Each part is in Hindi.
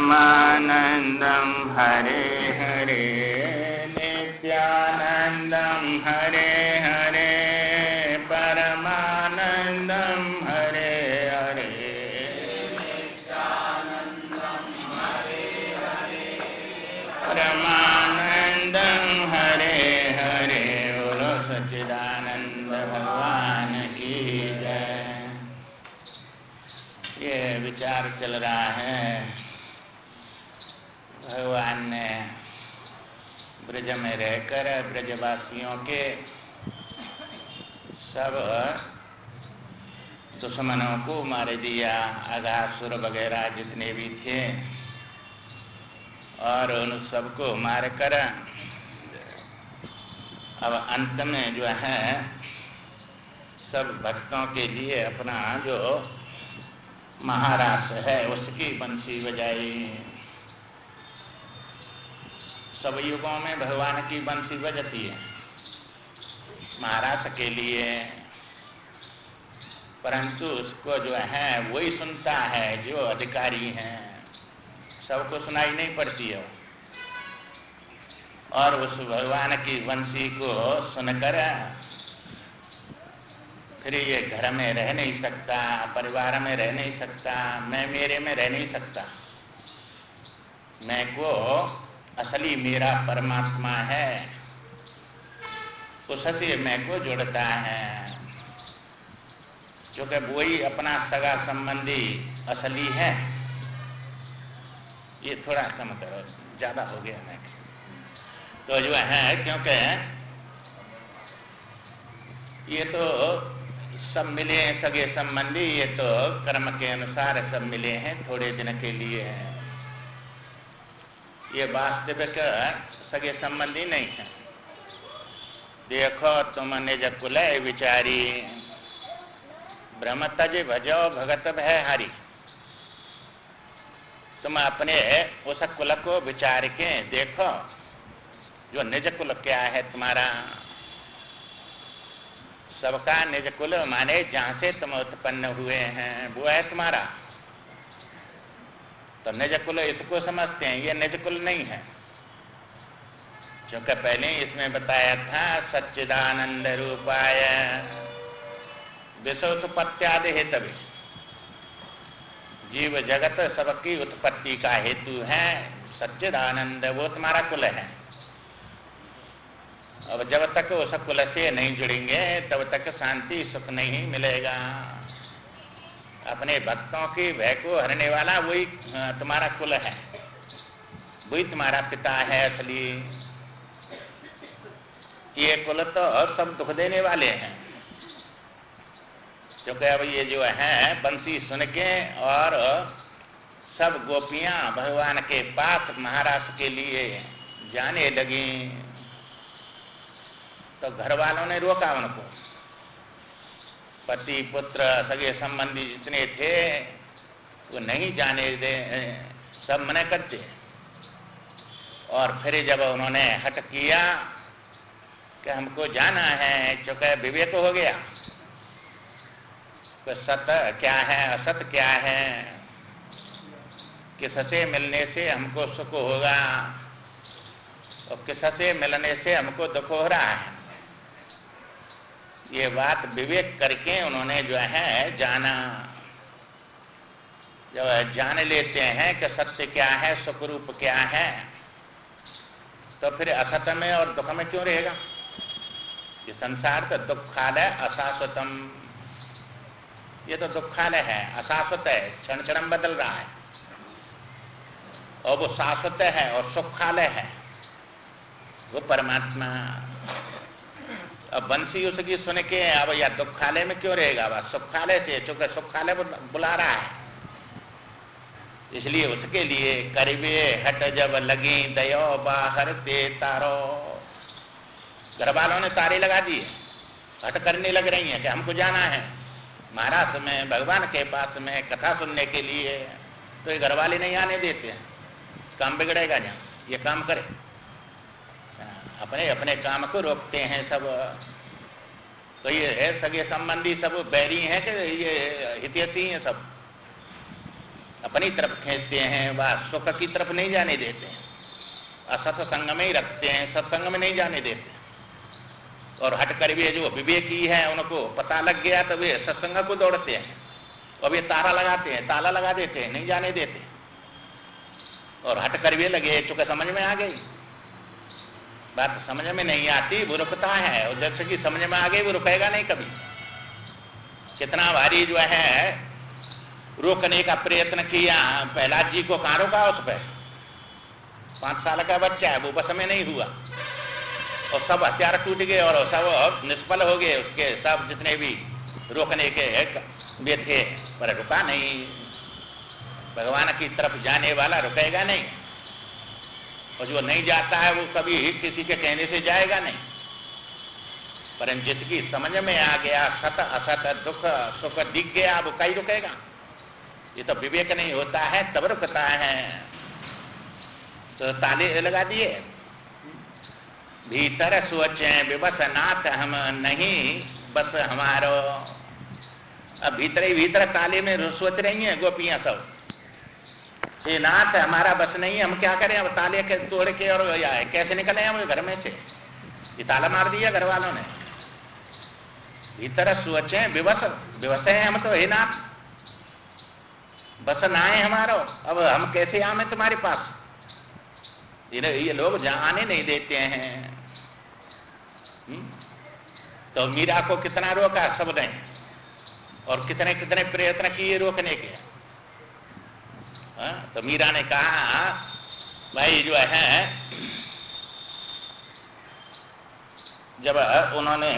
परमानंदं हरे हरे नित्यानंदं हरे हरे परमानंदं हरे हरे नित्यानंदं हरे हरे परमानंदं हरे हरे। बोलो सच्चिदानंद भगवान की जय। ये विचार चल रहा है, भगवान ने ब्रज में रहकर ब्रजवासियों के सब दुश्मनों को मार दिया, अघासुर वगैरह जितने भी थे, और उन सबको मारकर अब अंत में जो है सब भक्तों के लिए अपना जो महारास है उसकी बंसी बजाई। सब युगों में भगवान की बंसी बजती है महारास के लिए, परंतु उसको जो है वही सुनता है जो अधिकारी हैं, सबको सुनाई नहीं पड़ती है। और उस भगवान की बंसी को सुनकर फिर ये घर में रह नहीं सकता, परिवार में रह नहीं सकता, मैं मेरे में रह नहीं सकता। मैं को असली मेरा परमात्मा है, उससे मैं को जुड़ता है, क्योंकि वही अपना सगा संबंधी असली है। ये थोड़ा कम करो, ज्यादा हो गया मैं तो जो है, क्योंकि ये तो सब मिले हैं सगे संबंधी, ये तो कर्म के अनुसार सब मिले हैं, थोड़े दिन के लिए हैं। ये वास्तविक सगे संबंधी नहीं है। देखो तुम निज कुलय विचारी, ब्रह्म तज भजो भगत भय हरि। तुम अपने उस कुल को विचार के देखो, जो निज कुल क्या है तुम्हारा। सबका निज कुल माने जहां से तुम उत्पन्न हुए हैं वो है तुम्हारा। तो निज कुल इसको समझते हैं, ये निज कुल नहीं है। क्योंकि पहले इसमें बताया था सच्चिदानंद रूपाय विश्वोत्पत्त्यादि हेतवे, जीव जगत सबकी उत्पत्ति का हेतु है सच्चिदानंद, वो तुम्हारा कुल है। अब जब तक उस कुल से नहीं जुड़ेंगे तब तक शांति सुख नहीं मिलेगा। अपने भक्तों की भय को हरने वाला वही तुम्हारा कुल है, वही तुम्हारा पिता है असली। ये कुल तो सब दुख देने वाले हैं, क्योंकि अब ये जो है बंसी सुन के और सब गोपियां भगवान के पास महाराज के लिए जाने लगी, तो घर वालों ने रोका उनको। पति पुत्र सगे संबंधी जितने थे वो नहीं जाने दे, सब मना करते। और फिर जब उन्होंने हट किया कि हमको जाना है, चूंकि विवेक हो गया तो सत्य क्या है असत क्या है, किससे मिलने से हमको सुख होगा और किससे मिलने से हमको दुख हो रहा है। ये बात विवेक करके उन्होंने जो है जाना। जब जान लेते हैं कि सत्य क्या है सुख रूप क्या है, तो फिर असत में और दुख में क्यों रहेगा। ये संसार तो दुखालय अशाश्वतम, ये तो दुखालय है, अशाश्वत है, क्षण क्षण बदल रहा है। और वो शाश्वत है और सुखालय है, वो परमात्मा। अब बंसी उसकी सुन के अब या दुखालय में क्यों रहेगा, वह सुखालय से, चूंकि सुखालय बुला रहा है, इसलिए उसके लिए करीबे हट जब लगी दयो बाहर ते तारो। घर वालों ने तारे लगा दिए, हट करने लग रही हैं कि हमको जाना है महाराज में, भगवान के पास में कथा सुनने के लिए। तो ये घर वाले नहीं आने देते हैं, काम बिगड़ेगा जहाँ, ये काम करे। अपने अपने काम को रोकते हैं सब। तो ये है सगे संबंधी सब बैरी हैं कि ये हितैषी हैं सब। अपनी तरफ खींचते हैं, वह सुख की तरफ नहीं जाने देते हैं, असत्संग में ही रखते हैं, सत्संग में नहीं जाने देते। और हट कर भी जो विवेकी है उनको पता लग गया तो वे सत्संग को दौड़ते हैं, और वे ताला लगाते हैं, ताला लगा देते हैं, नहीं जाने देते। और हट कर भी लगे, चूंकि समझ में आ गई बात, समझ में नहीं आती वो रुकता है, और जैसे कि समझ में आ गई वो रुकेगा नहीं कभी। कितना भारी जो है रोकने का प्रयत्न किया, प्रहलाद जी को कहाँ रोका उस पर, 5 साल का बच्चा है, वो बस में नहीं हुआ, और सब हथियार टूट गए और सब निष्फल हो गए उसके, सब जितने भी रोकने के वे थे, पर रुका नहीं। भगवान की तरफ जाने वाला रुकेगा नहीं, और जो नहीं जाता है वो कभी किसी के कहने से जाएगा नहीं। परंतु जिसकी समझ में आ गया सत असत दुख सुख दिख गया, वो कहीं रुकेगा। ये तो विवेक नहीं होता है तब रुकता है। तो ताले लगा दिए, भीतर सोचे विवश नाथ हम नहीं बस हमारो। अब भीतर ही भीतर ताले में सोच रही हैं गोपियां सब, ये नाथ हमारा बस नहीं है, हम क्या करें, अब ताले के तोड़ के और कैसे निकले हम घर में से, ये ताला मार दिया घर वालों ने। भीतर सोचे विवश, विवश है हम तो, हे नाथ बस ना है हमारो, अब हम कैसे आए तुम्हारे पास। ये लोग आने नहीं देते हैं। तो मीरा को कितना रोका सब ने, और कितने कितने प्रयत्न किए रोकने के। तो मीरा ने कहा भाई जो है, जब उन्होंने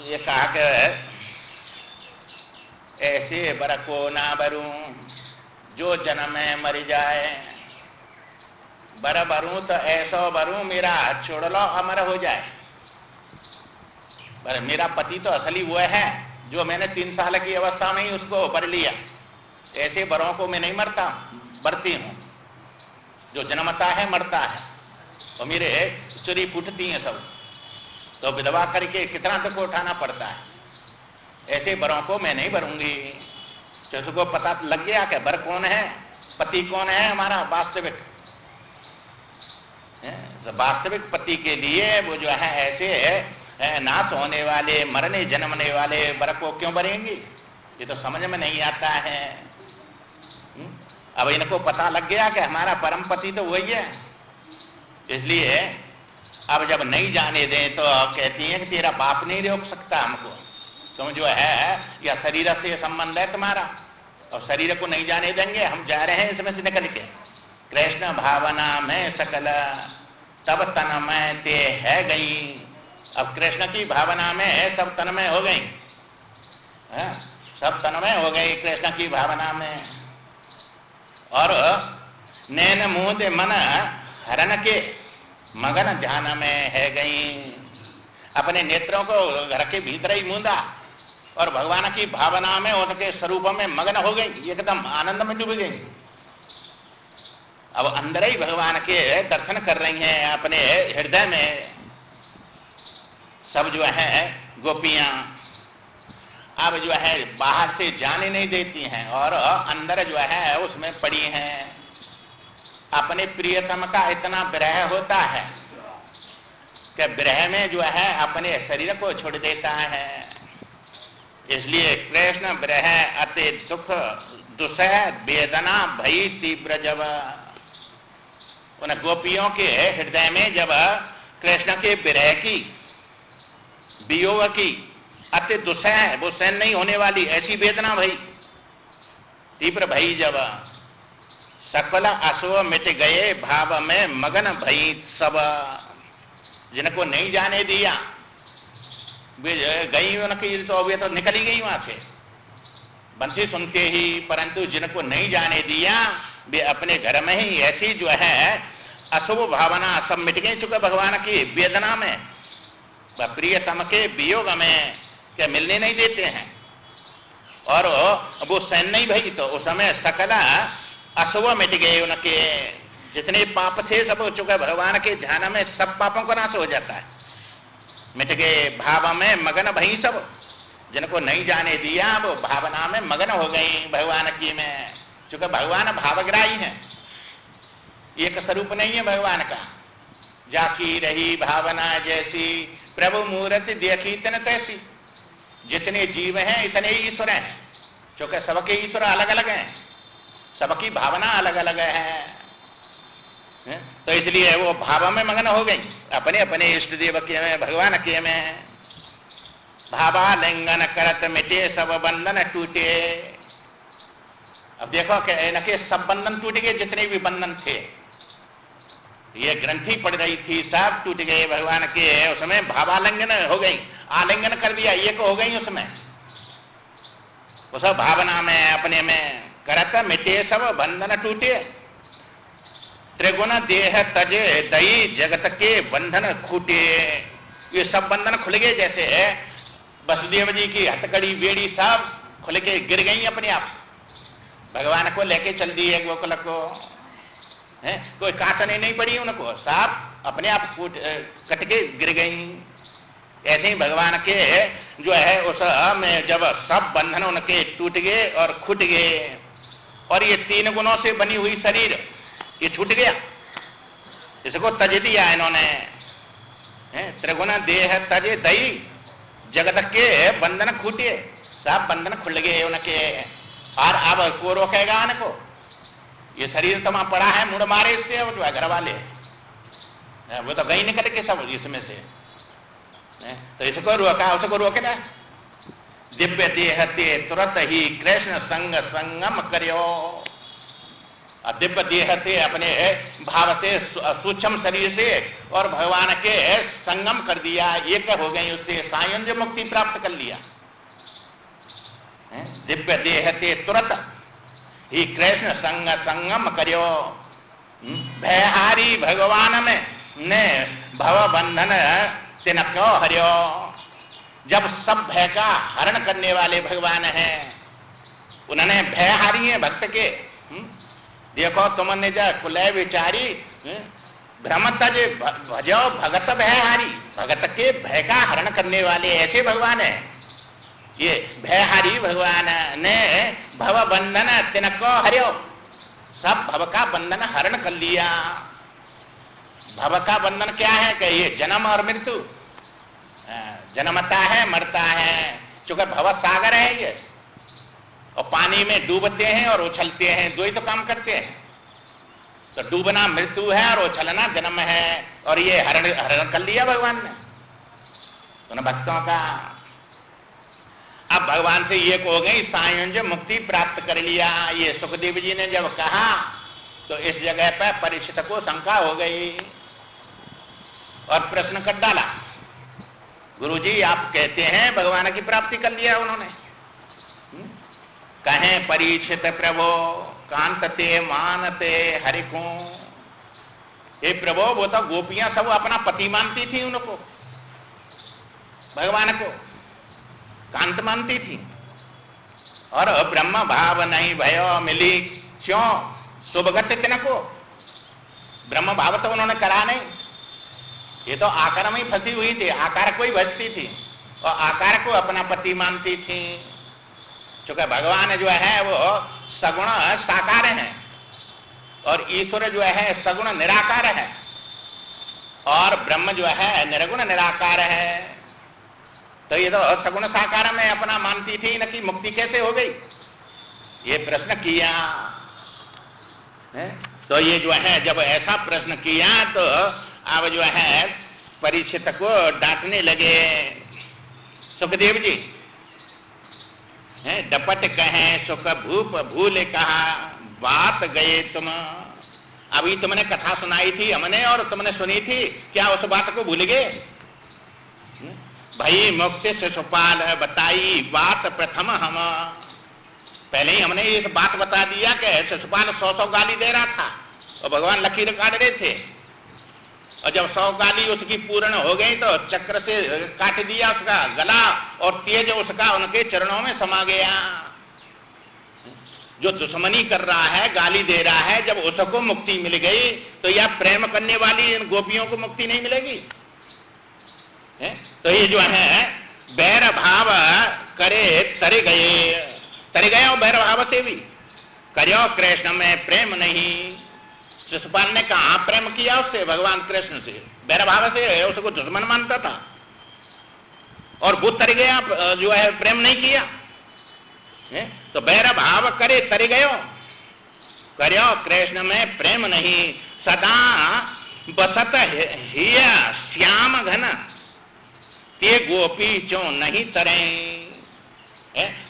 ये कहा कि ऐसे बर को ना बरूं जो जन्म में मर जाए, बर बरूं तो ऐसा बरूं मेरा छोड़ लो अमर हो जाए। पर मेरा पति तो असली वो है जो मैंने 3 साल की अवस्था में ही उसको बर लिया, ऐसे बरों को मैं नहीं मरता बरती हूँ, जो जन्मता है मरता है, और मेरे चुरी फूटती हैं सब, तो विधवा करके कितना दुख उठाना पड़ता है, ऐसे बरों को मैं नहीं भरूंगी। तो उसको पता लग गया कि बर कौन है, पति कौन है हमारा वास्तविक, वास्तविक पति के लिए वो जो है ऐसे नाश होने वाले मरने जन्मने वाले बर को क्यों भरेंगी, ये तो समझ में नहीं आता है। अब इनको पता लग गया कि हमारा परम पति तो वही है, इसलिए अब जब नहीं जाने दें तो कहती हैं कि तेरा बाप नहीं रोक सकता हमको, तुम जो है या शरीर से संबंध है तुम्हारा, और शरीर को नहीं जाने देंगे, हम जा रहे हैं इसमें से निकल के। कृष्ण भावना में सकल तब तन में ते है गई। अब कृष्ण की भावना में सब तन में हो गई, सब तन में हो गई कृष्ण की भावना में। और नैन मुंद मन हरण के मगन ध्यान में है गई, अपने नेत्रों को घर के भीतर ही मूंदा और भगवान की भावना में उनके स्वरूप में मगन हो गई, एकदम आनंद में डूब गई। अब अंदर ही भगवान के दर्शन कर रही हैं अपने हृदय में सब जो है गोपियां। अब जो है बाहर से जाने नहीं देती हैं और अंदर जो है उसमें पड़ी हैं। अपने प्रियतम का इतना विरह होता है कि विरह में जो है अपने शरीर को छोड़ देता है। इसलिए कृष्ण विरह अति दुख दुसह वेदना भई तीव्र। जब उन गोपियों के हृदय में जब कृष्ण के विरह की वियोग की अति दुसह, वो सहन नहीं होने वाली ऐसी वेदना भई तीव्र भई। जब सकल अश्व मिट गए भाव में मगन भई सब। जिनको नहीं जाने दिया वे गई उनकी तो वे तो निकली गई वहां से बंसी सुनते ही, परंतु जिनको नहीं जाने दिया वे अपने घर में ही ऐसी जो है अशुभ भावना सब मिट गई चुके भगवान की वेदना में, प्रियतम के वियोग में क्या मिलने नहीं देते हैं। और वो सहन नहीं भई तो उस समय सकल अशुभ मिट गए, उनके जितने पाप थे सब हो चुके भगवान के ध्यान में, सब पापों का नाश हो जाता है। मिट गए भाव में मगन भई सब। जिनको नहीं जाने दिया वो भावना में मगन हो गई भगवान की में। क्योंकि भगवान भावग्राही है, एक स्वरूप नहीं है भगवान का। जाकी रही भावना जैसी, प्रभु मूर्ति देखी तन तैसी। जितने जीव हैं इतने ही ईश्वर हैं, क्योंकि सबके ईश्वर अलग अलग हैं, सबकी भावना अलग अलग है। तो इसलिए वो भाव में मगन हो गई, अपने अपने इष्ट देव के में, भगवान के में। भावालिंगन करत मिटे सब बंधन टूटे। अब देखो कि सब बंधन टूट गए, जितने भी बंधन थे, ये ग्रंथि पड़ रही थी, सब टूट गए भगवान के। उसमें भावालिंगन हो गई, आलिंगन कर दिया, एक हो गई उसमें, उस भावना में अपने में। करत मिटे सब बंधन टूटे, त्रिगुण देह तजे दई जगत के बंधन खूटे। ये सब बंधन खुल गए, जैसे वसुदेव जी की हथकड़ी बेड़ी सब खुल के गिर गई अपने आप, भगवान को लेके चल दिए गोकुल को। कोई काटने नहीं पड़ी उनको, सब अपने आप कट के गिर गई। ऐसे ही भगवान के जो है उस में जब सब बंधन उनके टूट गए और खुट गए, और ये 3 गुणों से बनी हुई शरीर ये छूट गया, इसको तज दिया इन्होंने। त्रिगुण देह तजे दई जगत के बंधन खूटे, सब बंधन खुल गए उनके। और अब को रोकेगा उनको? ये शरीर तो वहां पड़ा है, मुड़ मारे इससे, वो जो है घर वाले वो तो गई निकल के सब इसमें से। तो इसको रोका, उसको रोके ना। दिव्य देह ते तुरंत ही कृष्ण संग संगम करियो। दिव्य देह से अपने भाव से सूक्ष्म शरीर से और भगवान के संगम कर दिया, एक हो गई, उससे सायुज्य मुक्ति प्राप्त कर लिया। दिव्य देह से तुरंत ही कृष्ण संग संगम करियो। भयहारी भगवान में ने भव बंधन तिनको हरियो। जब सब भय का हरण करने वाले भगवान हैं, उन्होंने भयहारी है भक्त के। देखो तुमने जा कुलय विचारी भ्रम तज भजो भगत भयहारी। भगत के भय का हरण करने वाले ऐसे भगवान है। ये भयहारी भगवान ने भव बंधन तिनको हरियो, सब भव का बंधन हरण कर लिया। भव का बंधन क्या है कि ये जन्म और मृत्यु, जन्मता है मरता है, चूंकि भव सागर है ये, और पानी में डूबते हैं और उछलते हैं, दो ही तो काम करते हैं। तो डूबना मृत्यु है और उछलना जन्म है, और ये हरण कर लिया भगवान ने उन भक्तों का। अब भगवान से एक हो गई, सायुज्य मुक्ति प्राप्त कर लिया। ये सुखदेव जी ने जब कहा तो इस जगह पर परीक्षित को शंका हो गई और प्रश्न कर डाला, गुरुजी आप कहते हैं भगवान की प्राप्ति कर लिया उन्होंने। कहें परीक्षित प्रभो कांतते मानते हरि को। हे प्रभो, वो तो गोपियां सब अपना पति मानती थी, उनको भगवान को कांत मानती थी, और ब्रह्म भाव नहीं भयो मिली क्यों शुभगत तिनको। ब्रह्म भाव तो उन्होंने करा नहीं, ये तो आकार में ही फंसी हुई थी, आकार को ही भजती थी और आकार को अपना पति मानती थी। क्योंकि भगवान जो है वो सगुण साकार है और ईश्वर जो है सगुण निराकार है, और ब्रह्म जो है निर्गुण निराकार है। तो ये तो सगुण साकार में अपना मानती थी, न कि मुक्ति कैसे हो गई, ये प्रश्न किया है? तो ये जो है जब ऐसा प्रश्न किया तो अब जो है परीक्षित को डांटने लगे सुखदेव जी। डपट कहें सुख भूप भूल कहा बात गए तुम। अभी तुमने कथा सुनाई थी हमने और तुमने सुनी थी, क्या उस बात को भूल गए? भाई मुक्ति शिशुपाल बताई बात प्रथम हम। पहले ही हमने इस बात बता दिया कि शिशुपाल 100 गाली दे रहा था और भगवान लकीर काट रहे थे, और जब 100 गाली उसकी पूर्ण हो गई तो चक्र से काट दिया उसका गला, और तेज उसका उनके चरणों में समा गया। जो दुश्मनी कर रहा है, गाली दे रहा है, जब उसको मुक्ति मिल गई तो यह प्रेम करने वाली इन गोपियों को मुक्ति नहीं मिलेगी? तो ये जो है बैर भाव करे तरे गए और बैर भाव से भी करो कृष्ण में प्रेम नहीं। शिशुपाल ने कहा प्रेम किया उससे, भगवान कृष्ण से, बैर भाव से, उसको दुश्मन मानता था और वो तर गया, जो है प्रेम नहीं किया। तो बैर भाव करे तर गयो, करो कृष्ण में प्रेम नहीं। सदा बसत हिय श्याम घन, ते गोपी चो नहीं तरे।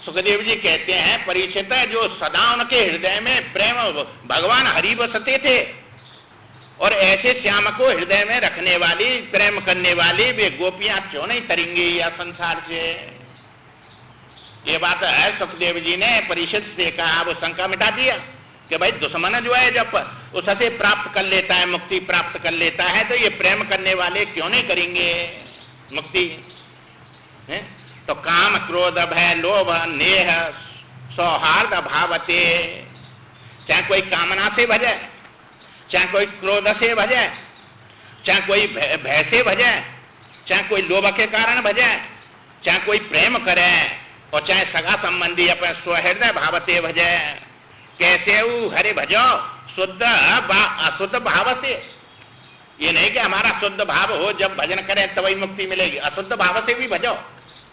सुखदेव जी कहते हैं परीक्षित जो सदा उनके हृदय में प्रेम भगवान हरि बसते थे, और ऐसे श्याम को हृदय में रखने वाली, प्रेम करने वाली वे गोपियां क्यों नहीं तरेंगी या संसार से। ये बात है सुखदेव जी ने परीक्षित से कहा, वो शंका मिटा दिया कि भाई दुश्मन जो है जब उससे प्राप्त कर लेता है, मुक्ति प्राप्त कर लेता है, तो ये प्रेम करने वाले क्यों नहीं करेंगे मुक्ति। तो काम क्रोध भय लोभ नेह सौहार्द भावते, चाहे कोई कामना से भजे, चाहे कोई क्रोध से भजे, चाहे कोई भय से भजे, चाहे कोई लोभ के कारण भजे, चाहे कोई प्रेम करे, और चाहे सगा संबंधी अपने स्वहृदय भावते भजे। कैसे हरे भजो शुद्ध अशुद्ध भाव से। ये नहीं कि हमारा शुद्ध भाव हो जब भजन करें तभी मुक्ति मिलेगी, अशुद्ध भाव से भी भजो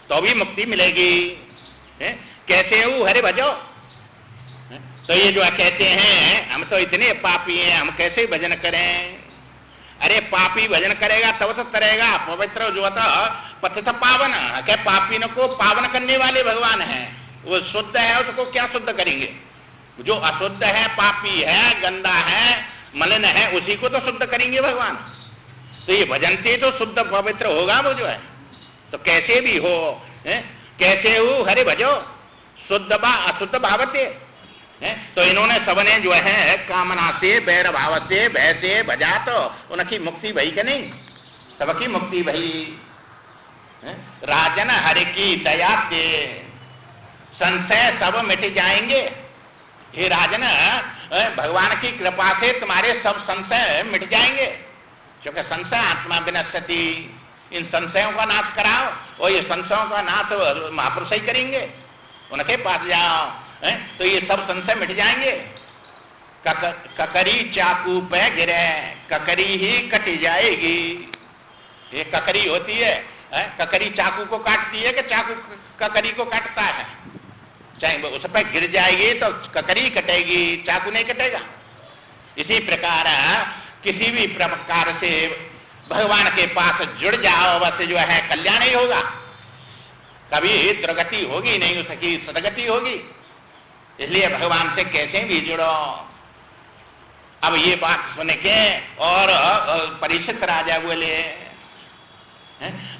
तो भी मुक्ति मिलेगी। कैसे हरे भजो। तो ये जो कहते हैं हम तो इतने पापी हैं, हम कैसे भजन करें। अरे पापी भजन करेगा तब तो करेगा, पवित्र जो था पतित पावन, क्या पापी को पावन करने वाले भगवान हैं। वो शुद्ध है उसको क्या शुद्ध करेंगे, जो अशुद्ध है, पापी है, गंदा है, मलिन है, उसी को तो शुद्ध करेंगे भगवान। तो ये भजन से तो शुद्ध पवित्र होगा वो जो है। तो कैसे भी हो, कैसे हो हरे भजो शुद्ध बा अशुद्ध भावते। तो इन्होंने सबने जो है कामना से, बैर भाव से, भय से भजा, तो उनकी मुक्ति भई कि नहीं, सबकी मुक्ति भई। राजन हरि की दया से संशय सब मिट जाएंगे। हे राजन, भगवान की कृपा से तुम्हारे सब संशय मिट जाएंगे, क्योंकि संशय आत्मा विनश्यति। इन संशयों का नाश कराओ, और ये संशयों का नाश महापुरुष ही करेंगे, उनके पास जाओ, तो ये सब संशय मिट जाएंगे। ककरी चाकू पे गिरे, ककरी ही कट जाएगी। ये ककरी होती है, ककरी चाकू को काटती है कि चाकू ककरी को काटता है। चाहे उस पर गिर जाएगी तो ककरी कटेगी, चाकू नहीं कटेगा। इसी प्रकार किसी भी प्रकार से भगवान के पास जुड़ जाओ, बस जो है कल्याण ही होगा, कभी दुर्गति होगी नहीं, उसकी सदगति होगी। इसलिए भगवान से कैसे भी जुड़ो। अब ये बात सुन के और परीक्षित राजा बोले,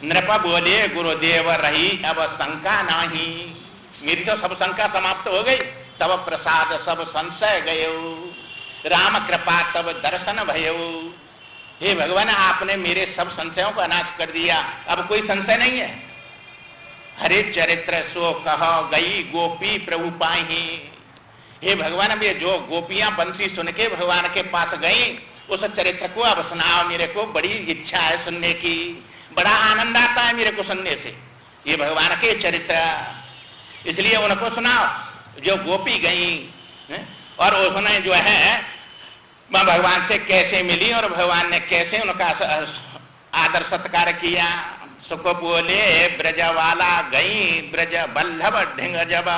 नृप बोले गुरुदेव रही अब शंका नहीं। मेरी तो सब शंका समाप्त हो गई, तब प्रसाद सब संशय गयो, राम कृपा तब दर्शन भयो। हे भगवान, आपने मेरे सब संशयों का नाश कर दिया, अब कोई संशय नहीं है। हरे चरित्र सो कहो गई गोपी प्रभु पाही। हे भगवान, अब ये जो गोपियां बंसी सुन के भगवान के पास गई, उस चरित्र को अब सुनाओ, मेरे को बड़ी इच्छा है सुनने की, बड़ा आनंद आता है मेरे को सुनने से ये भगवान के चरित्र। इसलिए उनको सुनाओ जो गोपी गई, और उसने जो है भगवान से कैसे मिली और भगवान ने कैसे उनका आदर सत्कार किया। सुख बोले ब्रजवाला गई ब्रज बल्लभ ढिंग जबा।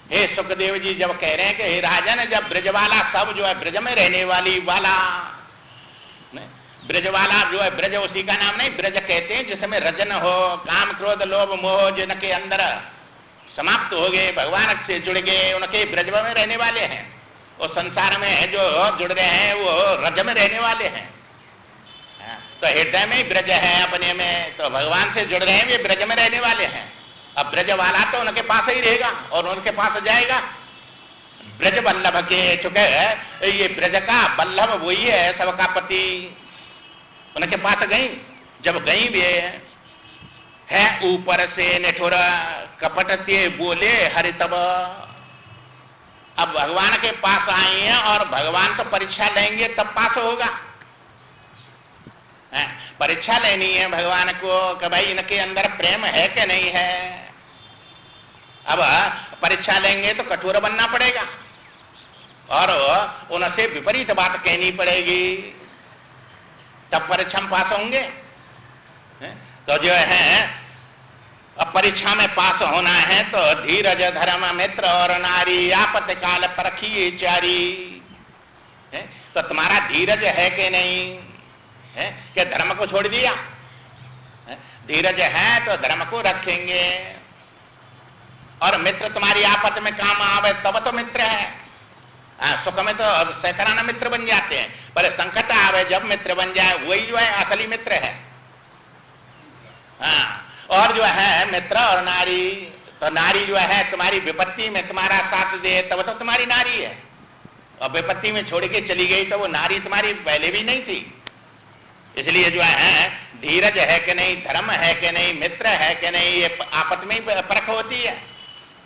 हे सुखदेव जी जब कह रहे हैं कि हे राजन, जब ब्रजवाला सब जो है ब्रज में रहने वाली वाला, ब्रजवाला जो है ब्रज उसी का नाम नहीं, ब्रज कहते हैं जिसमें रजन हो, काम क्रोध लोभ मोह जिनके अंदर समाप्त हो गए, भगवान से जुड़ गए, उनके ब्रज में रहने वाले हैं। और संसार में जो जुड़ रहे हैं वो रज में रहने वाले हैं। तो हृदय में ब्रज है अपने में, तो भगवान से जुड़ रहे हैं, वे ब्रज में रहने वाले हैं। अब ब्रज वाला तो उनके पास ही रहेगा और उनके पास जाएगा। ब्रज बल्लभ के, चूंकि ये ब्रज का बल्लभ वही है, सबका पति, उनके पास गई। जब गई वे है ऊपर से निठुर कपट से बोले हरि तब। अब भगवान के पास आई हैं और भगवान तो परीक्षा लेंगे तब पास होगा। परीक्षा लेनी है भगवान को कि भाई इनके अंदर प्रेम है कि नहीं है। अब परीक्षा लेंगे तो कठोर बनना पड़ेगा और उनसे विपरीत बात कहनी पड़ेगी, तब परीक्षा में पास होंगे। तो जो है अब परीक्षा में पास होना है तो धीरज धर्म मित्र और नारी आपत काल परखिए चारी। तो तुम्हारा धीरज है कि नहीं है? क्या धर्म को छोड़ दिया? धीरज है तो धर्म को रखेंगे, और मित्र तुम्हारी आपत में काम आवे तब तो मित्र है। सुख में तो सैकड़ाना मित्र बन जाते हैं, पर संकट आवे जब मित्र बन जाए वही जो है असली मित्र है। हाँ, और जो है मित्र और नारी, तो नारी जो है तुम्हारी विपत्ति में तुम्हारा साथ दे तब तो तुम्हारी नारी है, और विपत्ति में छोड़ के चली गई तो वो नारी तुम्हारी पहले भी नहीं थी। इसलिए जो है धीरज है कि नहीं, धर्म है कि नहीं, मित्र है कि नहीं, ये आपस में ही परख होती है।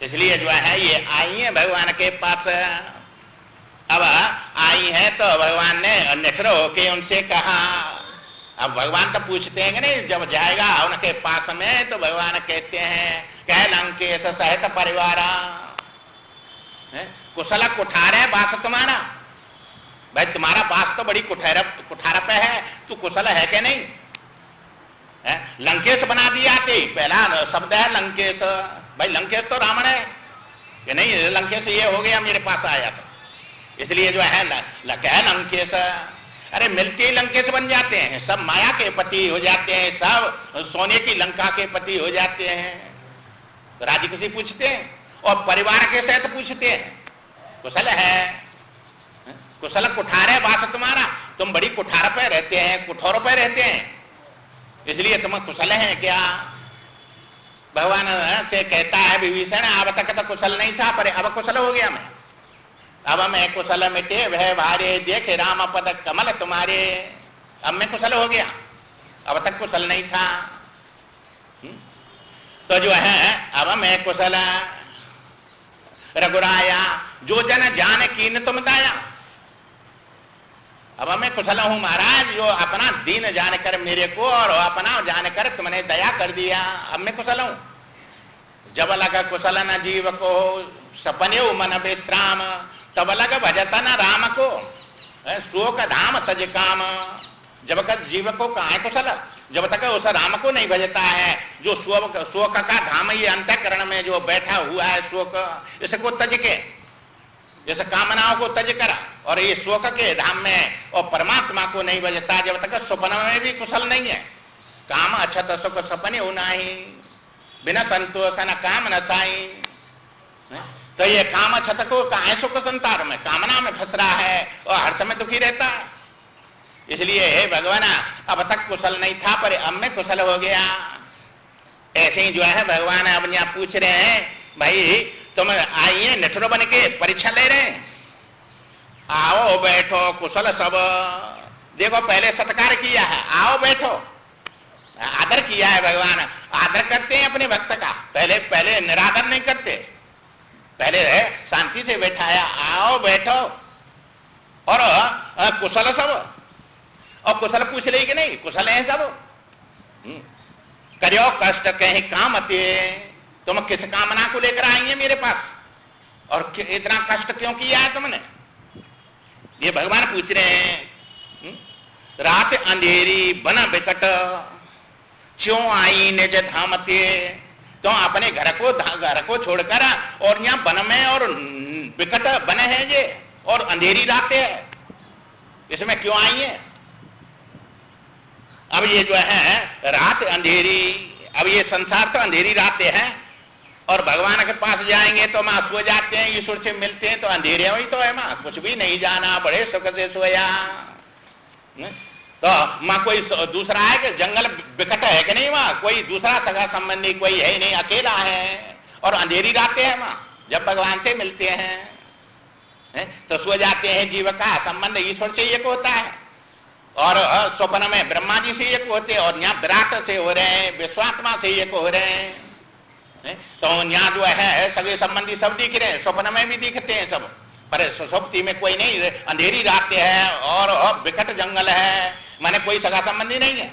इसलिए जो है ये आई है भगवान के पास। अब आई है तो भगवान ने निठुर होके उनसे कहा। अब भगवान तो पूछते हैं कि नहीं, जब जाएगा उनके पास में तो भगवान कहते हैं कह लंकेश सहित परिवार कुशल कुठार है बास तुम्हारा। भाई तुम्हारा बास तो बड़ी कुठार पे है, तू कुशल है कि नहीं? लंकेश बना दिया थे, पहला शब्द है लंकेश। भाई लंकेश तो रावण है कि नहीं? लंकेश ये हो गया मेरे पास आया तो, इसलिए जो है लंकेश। अरे मिलके ही लंकेश बन जाते हैं, सब माया के पति हो जाते हैं, सब सोने की लंका के पति हो जाते हैं। तो राजी खुशी पूछते हैं और परिवार के साथ पूछते हैं कुशल है? कुशल कुठार है बात तुम्हारा, तुम बड़ी कुठार पे रहते हैं, कुठौरों पे रहते हैं, इसलिए तुम कुशल हैं क्या? भगवान से कहता है विभीषण अब तक तो कुशल नहीं था, पर अब कुशल हो गया मैं। अब मैं कुशल मिटे वह भारे देखे राम पद कमल तुम्हारे। अब मैं कुशल हो गया, अब तक कुशल नहीं था। तो जो है अब मैं कुशल रघुराया जो जन जान कीन तुम दाया। अब मैं कुशल हूं महाराज, जो अपना दीन जानकर मेरे को और अपना जानकर तुमने दया कर दिया, अब मैं कुशल हूं। जब लगा कुशल न जीव को सपने मन विश्राम, तब लग भजता न राम को शोक धाम सज काम। जब तक जीव को कहाँ है कुशल, जब तक उस राम को नहीं भजता है, जो शोक का धाम ये अंतःकरण में जो बैठा हुआ है शोक, इसको तज के, जैसे कामनाओं को तज करा, और ये शोक के धाम में और परमात्मा को नहीं भजता, जब तक स्वप्न में भी कुशल नहीं है। काम अछत सुख सपने होना ही, बिना संतोष न काम न साई। तो ये काम छत को कहाँ सुख संसार में, कामना में फंस रहा है और हर समय दुखी रहता है। इसलिए हे भगवान अब तक कुशल नहीं था, पर अब मैं कुशल हो गया। ऐसे ही जो है भगवान अब यहाँ पूछ रहे हैं, भाई तुम आइए निठुर बन के परीक्षा ले रहे हैं, आओ बैठो कुशल सब। देखो पहले सत्कार किया है, आओ बैठो, आदर किया है भगवान। आदर करते हैं अपने भक्त का, पहले निरादर नहीं करते, पहले शांति से बैठाया, आओ बैठो और कुशल सब। और कुशल पूछ रही कि नहीं, कुशल है सब। करियो कष्ट कहीं काम आते, तुम किस कामना को लेकर आई है मेरे पास, और इतना कष्ट क्यों किया है तुमने, ये भगवान पूछ रहे हैं। रात अंधेरी बन विकट क्यों आई निज धामते। तो अपने घर को छोड़कर और यहाँ वन में और विकट बने हैं ये, और अंधेरी रात है, इसमें क्यों आई है? अब ये जो है रात अंधेरी, अब ये संसार तो अंधेरी रातें हैं, और भगवान के पास जाएंगे तो माँ सो जाते हैं, ईश्वर से मिलते हैं तो अंधेरे ही तो है माँ, कुछ भी नहीं जाना, बड़े सुख से सोया। तो माँ कोई दूसरा है कि जंगल विकट है कि नहीं, माँ कोई दूसरा सगा संबंधी कोई है ही नहीं, अकेला है, और अंधेरी रातें हैं माँ, जब भगवान से मिलते हैं तो सो जाते हैं। जीव का संबंध ईश्वर से एक होता है, और स्वप्न में ब्रह्मा जी से एक होते हैं, और यहाँ विराट से हो रहे हैं, विश्वात्मा से एक हो रहे हैं। तो यहाँ जो है सगे संबंधी सब दिख रहे हैं, स्वप्न में भी दिखते हैं सब, पर सुषुप्ति में कोई नहीं, अंधेरी रात है और विकट जंगल है, माने कोई सगा संबंधी नहीं है।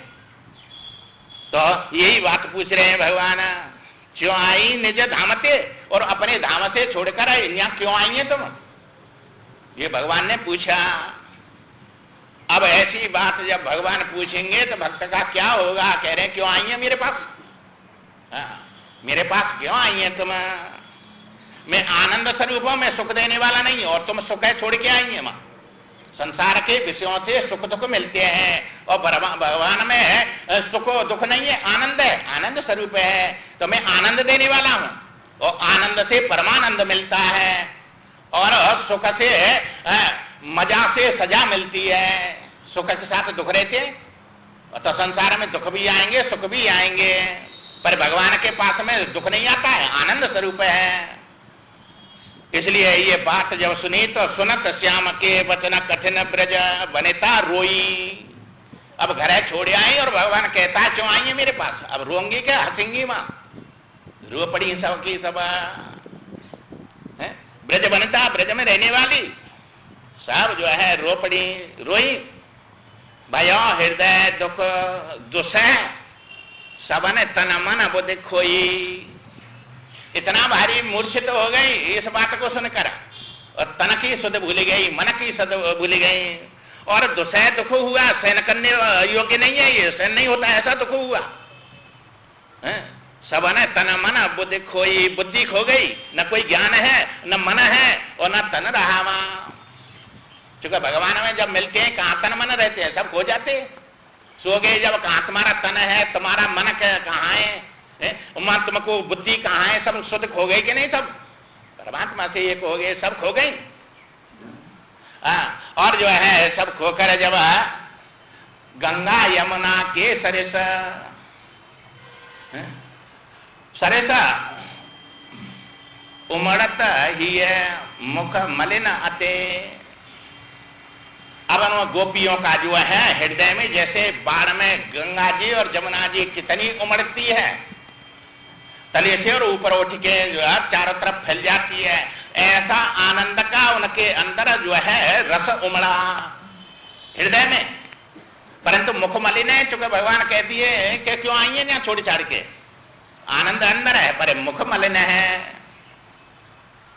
तो यही बात पूछ रहे हैं भगवान, क्यों आई निज धामते, और अपने धाम से छोड़कर यहाँ क्यों आई है तुम? ये भगवान ने पूछा। अब ऐसी बात जब भगवान पूछेंगे तो भक्त का क्या होगा? कह रहे क्यों आई है मेरे पास? मेरे पास क्यों आई है तुम? मैं आनंद स्वरूप हूं, मैं सुख देने वाला नहीं, और तुम सुख है छोड़ के आई है। मां संसार के विषयों से सुख दुख मिलते हैं और भगवान में सुख दुख नहीं है, आनंद है, आनंद स्वरूप है। तो मैं आनंद देने वाला हूं और आनंद से परमानंद मिलता है और सुख से मजा से सजा मिलती है। सुख के साथ दुख रहते तो संसार में दुख भी आएंगे सुख भी आएंगे, पर भगवान के पास में दुख नहीं आता है, आनंद स्वरूप है। इसलिए ये बात जब सुनी तो सुनत श्याम के वचन कठिन ब्रज बनेता रोई। अब घर छोड़ आई और भगवान कहता क्यों आई है मेरे पास? अब रोंगी क्या हंसेंगी? मां रो पड़ी सब की सब। ब्रज बनता, ब्रज में रहने वाली सब जो है रो पड़ी, रोई। भयो हृदय दुख दुसह सबने तन मन बुद्धि खोई। इतना भारी मूर्छित हो गई इस बात को सुनकर, और तन की सुध भूल गई, मन की सुध भूल गई, और दुसह दुख हुआ। सहन करने योग्य नहीं है, ये सहन नहीं होता, ऐसा दुख हुआ। सबने तन मन बुद्धि खोई, बुद्धि खो गई, न कोई ज्ञान है न मन है और न तन रहा वहां। क्योंकि भगवान में जब मिलते हैं कहाँ तन मन रहते हैं, सब खो जाते। सो गए जब कहाँ तुम्हारा तन है, तुम्हारा मन कहाँ है, तुमको बुद्धि कहाँ है, सब शुद्ध खो गई कि नहीं? सब परमात्मा से एक हो गए, सब खो गई। और जो है सब खोकर जब गंगा यमुना के सरिस उमड़त ही मुख मलिन अते। अब गोपियों का जो है हृदय में जैसे बाढ़ में गंगा जी और जमुना जी कितनी उमड़ती है, तले से और ऊपर उठ के जो है चारों तरफ फैल जाती है, ऐसा आनंद का उनके अंदर जो है रस उमड़ा हृदय में। परंतु मुख मलिन है, चूंकि भगवान कहती है कि क्यों आई है यहाँ छोड़ छाड़ के, आनंद अंदर है पर मुख मलिन है।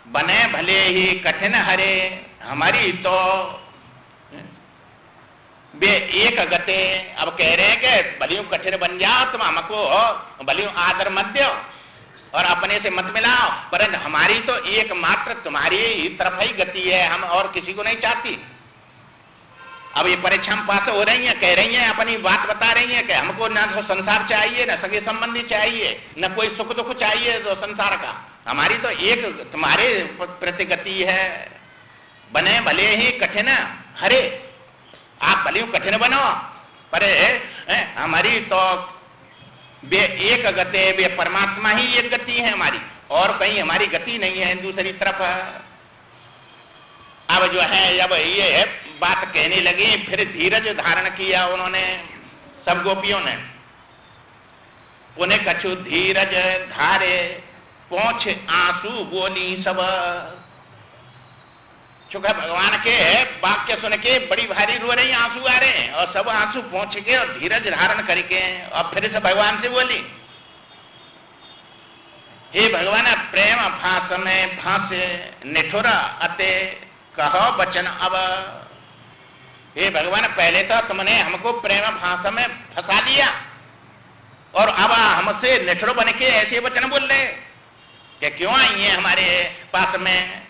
बने भले ही कठिन हरे हमारी तो वे एक गते। अब कह रहे हैं कि भलियों कठिन बन जाओ तुम, हमको भलियों आदर मत दो और अपने से मत मिलाओ, परंतु हमारी तो एकमात्र तुम्हारी ही तरफ ही गति है, हम और किसी को नहीं चाहती। अब ये परीक्षा पास हो रही हैं, कह रही हैं, अपनी बात बता रही हैं कि हमको न तो संसार चाहिए, न सगे संबंधी चाहिए, न कोई सुख दुख चाहिए तो संसार का, हमारी तो एक तुम्हारे प्रति गति है। बने भले ही कठिन हरे, आप भले कठिन बनो पर हमारी तो वे एक गति, वे परमात्मा ही एक गति है हमारी, और कहीं हमारी गति नहीं है दूसरी तरफ। अब जो है जब ये बात कहने लगी, फिर धीरज धारण किया उन्होंने, सब गोपियों ने। उन्हें कछु धीरज धारे पहुंच आंसू बोली सब। चूंकि भगवान के वाक्य सुन के बड़ी भारी रो रही, आंसू आ रहे हैं, और सब आंसू पहुंच के और धीरज धारण करके और फिर से भगवान से बोली, हे भगवान प्रेम फांस में फांस निठुर अते कहो वचन अब। हे भगवान पहले तो तुमने हमको प्रेम फांस में फंसा दिया और अब हमसे निठुर बन के ऐसे वचन बोल रहे कि क्यों आई है हमारे पास में।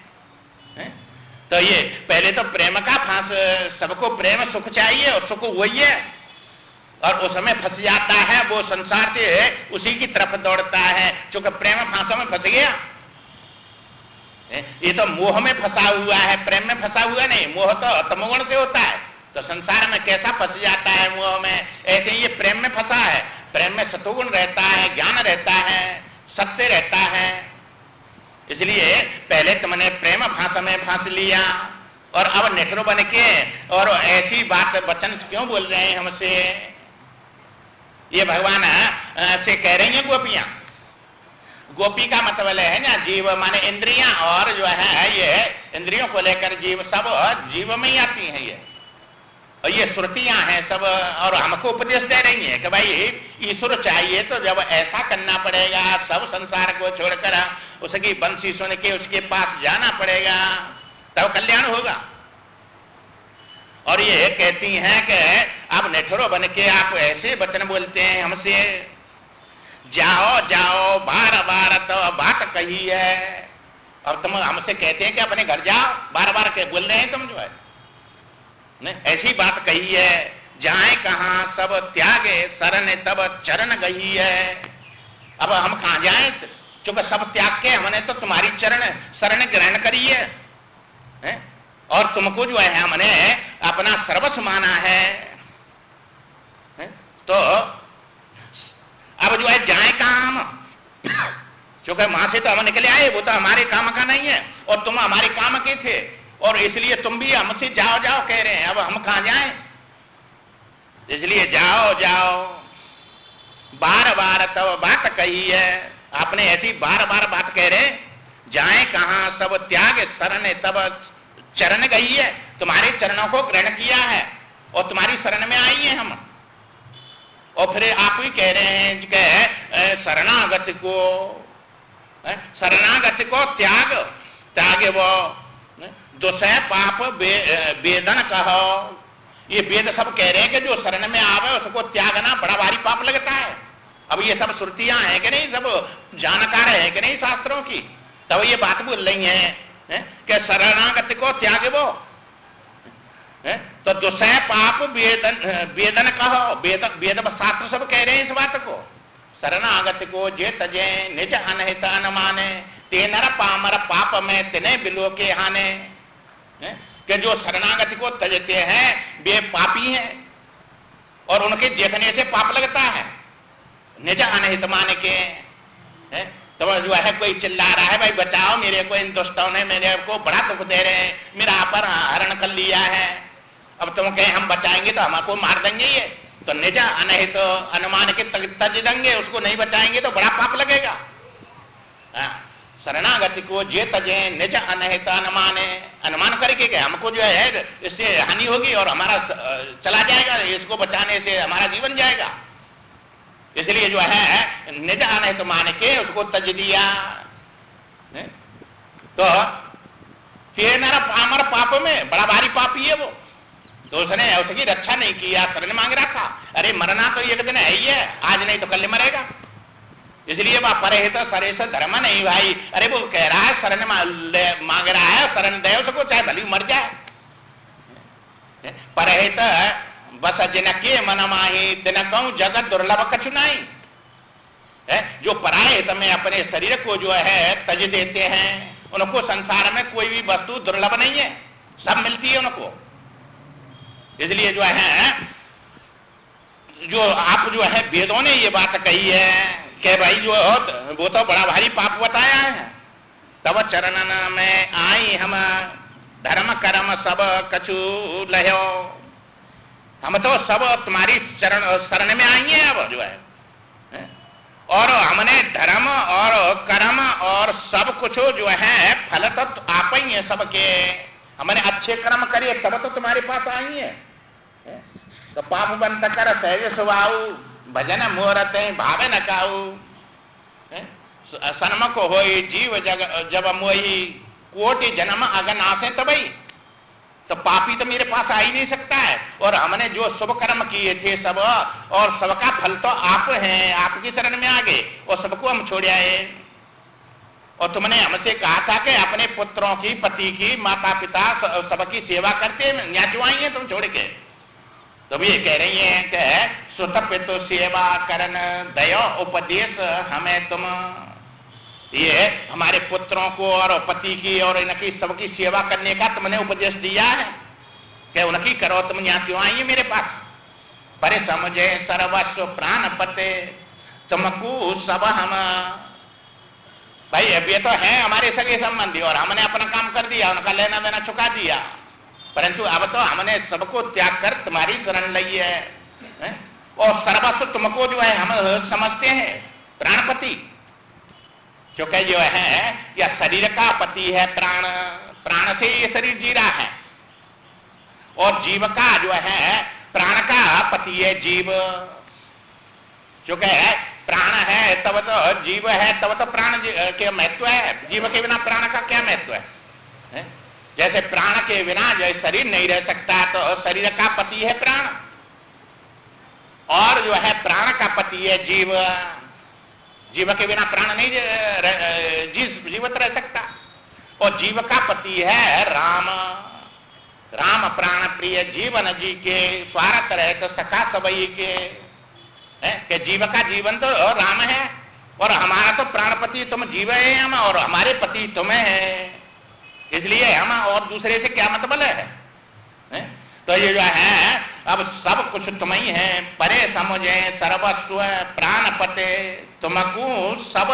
तो ये पहले तो प्रेम का फांस, सबको प्रेम सुख चाहिए और सुख वही है, और उसमें फंस जाता है वो संसार से उसी की तरफ दौड़ता है, क्योंकि प्रेम फांसों में फंस गया। ये तो मोह में फंसा हुआ है, प्रेम में फंसा हुआ नहीं। मोह तो तमोगुण से होता है, तो संसार में कैसा फंस जाता है मोह में, ऐसे ही ये प्रेम में फंसा है। प्रेम में सतोगुण रहता है, ज्ञान रहता है, सत्य रहता है। इसलिए पहले तुमने प्रेम फांस में फांस लिया और अब निठुर बन के और ऐसी बात वचन क्यों बोल रहे हैं हमसे। ये भगवान से कह रही हैं गोपियां। गोपी का मतलब है ना जीव माने इंद्रियां, और जो है ये इंद्रियों को लेकर जीव सब जीव में ही आती हैं ये। और ये श्रुतियां हैं सब, और हमको उपदेश दे रही हैं कि भाई ईश्वर चाहिए तो जब ऐसा करना पड़ेगा, सब संसार को छोड़कर उसकी बंसी सुन के उसके पास जाना पड़ेगा, तब कल्याण होगा। और ये कहती हैं कि आप निठुर बन के आप ऐसे वचन बोलते हैं हमसे, जाओ जाओ बार बार तो बात कही है, और तुम हमसे कहते हैं कि अपने घर जाओ, बार बार के बोल रहे हैं तुम जो है, नहीं ऐसी बात कही है। जाए कहाँ सब त्यागे शरण तब चरण गई है। अब हम कहाँ जाए, क्योंकि सब त्याग के हमने तो तुम्हारी चरण शरण ग्रहण करी है, और तुमको जो है हमने अपना सर्वस्व माना है। तो अब जो है जाए कहाँ हम, क्योंकि वहां से तो हम निकले आए, वो तो हमारे काम का नहीं है, और तुम हमारे काम के थे, और इसलिए तुम भी हमसे जाओ जाओ कह रहे हैं। अब हम कहाँ जाएं, इसलिए जाओ जाओ बार बार तो बात कही है। आपने ऐसी बार बार बात कह रहे, जाए कहाँ सब त्याग शरण तब चरण गई है, तुम्हारे चरणों को ग्रहण किया है और तुम्हारी शरण में आई है हम। और फिर आप ही कह रहे हैं कि शरणागति को त्याग त्यागे वो दुसह पाप वेदन कहो। ये वेद सब कह रहे हैं कि जो शरण में आवे उसको त्यागना बड़ा भारी पाप लगता है। अब ये सब श्रुतियां हैं कि नहीं, सब जानकार है कि नहीं शास्त्रों की, तब ये बात बोल रही हैं कि शरणागति को त्यागे वो, तो दुसह पाप वेदन कहो। वेद शास्त्र सब कह रहे हैं इस बात को, शरणागति को जे तजे निज अनहित न माने, ते नर पामर पाप में तिने बिलो के हाने। कि जो शरणागति को तजते हैं वे पापी हैं, और उनके देखने से पाप लगता है, निज अनहित माने के। तो जो है कोई चिल्ला रहा है भाई बचाओ मेरे को, इन दुष्टों ने मेरे को बड़ा दुख दे रहे हैं, मेरा पर हरण कर लिया है, अब तुम कहें हम बचाएंगे तो हमको मार देंगे। ये तो निज अनहित अनुमान के तज देंगे, उसको नहीं बचाएंगे तो बड़ा पाप लगेगा। शरणागति को जे तजे निज अनहित अनुमान करके के हमको जो है इससे हानि होगी और हमारा चला जाएगा, इसको बचाने से हमारा जीवन जाएगा, इसलिए जो है निज अनहित मान के उसको तज दिया। तो तेरा पामर पाप में बड़ा भारी पापी है वो, तो उसने उसकी रक्षा नहीं किया, शरण मांग रहा था। अरे मरना तो एक दिन है ही है, आज नहीं तो कल मरेगा, इसलिए वह परहेत सरेस धर्म नहीं भाई। अरे वो कह रहा है शरण मांग रहा है, शरण दे उसको चाहे भली मर जाए। परहेत बस जिनके मन माही दिन कहूं जगत दुर्लभ कछु नहीं। जो पराये हित में अपने शरीर को जो है तज देते हैं, उनको संसार में कोई भी वस्तु दुर्लभ नहीं है, सब मिलती है उनको। इसलिए जो है जो आप जो है वेदों ने ये बात कही है कि भाई जो वो तो बड़ा भारी पाप बताया है। तब चरणन में आई हम धर्म कर्म सब कछु लहो। हम तो सब तुम्हारी शरण में आई हैं अब जो है, और हमने धर्म और कर्म और सब कुछ जो है फल तो आप ही है सबके। हमने अच्छे कर्म करे तब तो तुम्हारे पास आई है। तो पाप बंत कर सहज सुभाऊ भजन मुहूर्ते भावे न काऊ। सन्मुख होई जीव जब मोही कोटि जन्म अगन आसे तबई। तो पापी तो मेरे पास आ ही नहीं सकता है, और हमने जो शुभ कर्म किए थे सब, और सबका फल तो आप हैं, आपकी शरण में आ गए और सबको हम छोड़ आए। और तुमने हमसे कहा था कि अपने पुत्रों की, पति की, माता पिता सबकी सेवा करते, यहाँ क्यों आई है तुम छोड़ के। तो ये कह रही है कि सुत पितु सेवा करन दया उपदेश हमें तुम, ये हमारे पुत्रों को और पति की और इनकी सबकी सेवा करने का तुमने उपदेश दिया है कि उनकी करो। तुम यहाँ क्यों आई है मेरे पास। पर समझे सर्वस्व प्राण पते तुमको सब हम। भाई अब ये तो है हमारे सगे संबंधी, और हमने अपना काम कर दिया, उनका लेना देना चुका दिया, परंतु अब तो हमने सबको त्याग कर तुम्हारी शरण ली है, और सर्वस्व तुमको जो है हम समझते हैं प्राणपति, क्योंकि जो है यह शरीर का पति है, प्राण, प्राण से ये शरीर जी रहा है, और जीव का जो है प्राण का पति है जीव, जो है प्राण है तब तो जीव है, तब तो प्राण के महत्व है। जीव के बिना प्राण का क्या महत्व है? जैसे प्राण के बिना जो शरीर नहीं रह सकता, तो शरीर का पति है प्राण, और जो है प्राण का पति है जीव। जीव के बिना प्राण नहीं जीवित रह सकता। और जीव का पति है राम। राम प्राण प्रिय जीवन जी के, स्वार्थ रहे तो सखा सबई के जीव का जीवन तो राम है, और हमारा तो प्राणपति तुम जीव है हम, और हमारे पति तुम्हें है, इसलिए हम और दूसरे से क्या मतलब है? तो ये जो है अब सब कुछ तुम ही है, परे समझे सर्वस्व प्राणपते तुमको सब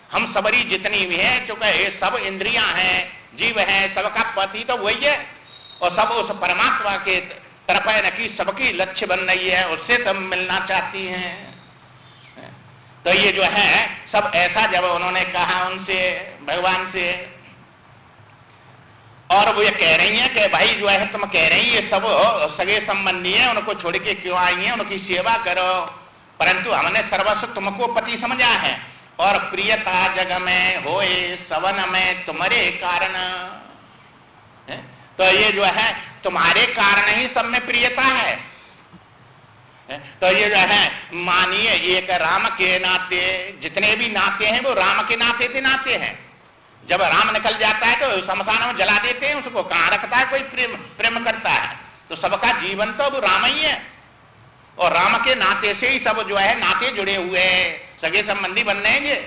हम सबरी जितनी भी है, चूंकि ये सब इंद्रियां हैं, जीव है, सबका पति तो वही है, और सब उस परमात्मा के तरफ है न कि सबकी लक्ष्य बन रही है, उससे तुम मिलना चाहती हैं। तो ये जो है सब ऐसा जब उन्होंने कहा उनसे, भगवान से, और वो ये कह रही हैं कि भाई जो है तुम कह रही ये सब सगे संबंधी है, उनको छोड़ के क्यों आई हैं, उनकी सेवा करो, परंतु हमने सर्वस्व तुमको पति समझा है, और प्रियता जग में होए सवन में तुम्हारे कारण। तो ये जो है तुम्हारे कारण ही सब में प्रियता है। तो ये जो है मानिए एक राम के नाते, जितने भी नाते हैं वो राम के नाते से नाते हैं। जब राम निकल जाता है तो शमशान में जला देते हैं उसको, कहाँ रखता है कोई प्रेम करता है? तो सबका जीवन तो वो राम ही है, और राम के नाते से ही सब जो है नाते जुड़े हुए हैं, सगे संबंधी बन रहेंगे,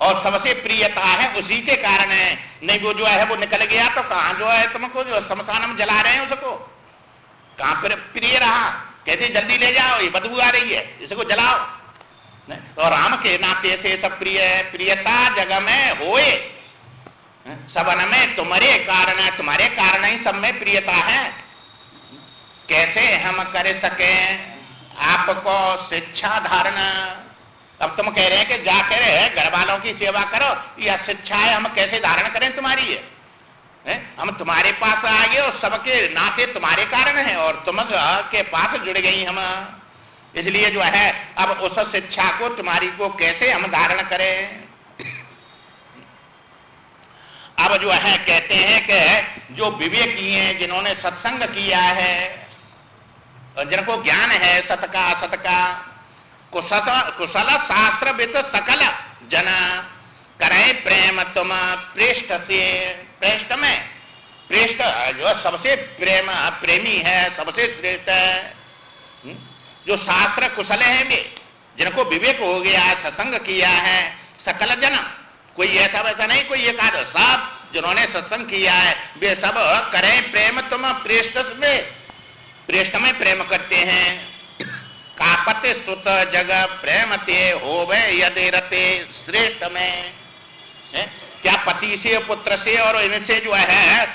और सबसे प्रियता है उसी के कारण है। नहीं वो जो है वो निकल गया तो कहाँ जो है तुमको जो शमशान में जला रहे हैं उसको, कहाँ पर प्रिय रहा? कहते जल्दी ले जाओ, ये बदबू आ रही है, इसको जलाओ। तो राम के नाते से सब प्रिय है। प्रियता जग में होए सबन में तुम्हारे कारण है, तुम्हारे कारण ही सब में प्रियता है। कैसे हम कर सके आपको शिक्षा धारणा? अब तुम कह रहे हैं कि जाकर घर वालों की सेवा करो, या शिक्षा है हम कैसे धारण करें तुम्हारी है? हम तुम्हारे पास आ गए और सबके नाते तुम्हारे कारण है, और तुम के पास जुड़ गई हम, इसलिए जो है अब उस शिक्षा को तुम्हारी को कैसे हम धारण करें? अब जो है कहते हैं कि जो विवेकी हैं, जिन्होंने सत्संग किया है, जिनको ज्ञान है सत का असत का, कुशल शास्त्र विद सकल जना करें प्रेम तुम प्रेष्ठ से। प्रेष्ठ में प्रेष्ठ जो सबसे प्रेमी है, सबसे श्रेष्ठ है, जो शास्त्र कुशल है वे, जिनको विवेक हो गया, सत्संग किया है, सकल जन, कोई ऐसा वैसा नहीं, कोई एक आध, सब जिन्होंने सत्संग किया है वे सब करें प्रेम तुम प्रेष्ठ में, प्रेष्ठ में प्रेम करते हैं। कापते सुत जग प्रेमते होवे यदि रते श्रेष्ठ में। क्या पति से, पुत्र से और इनसे जो है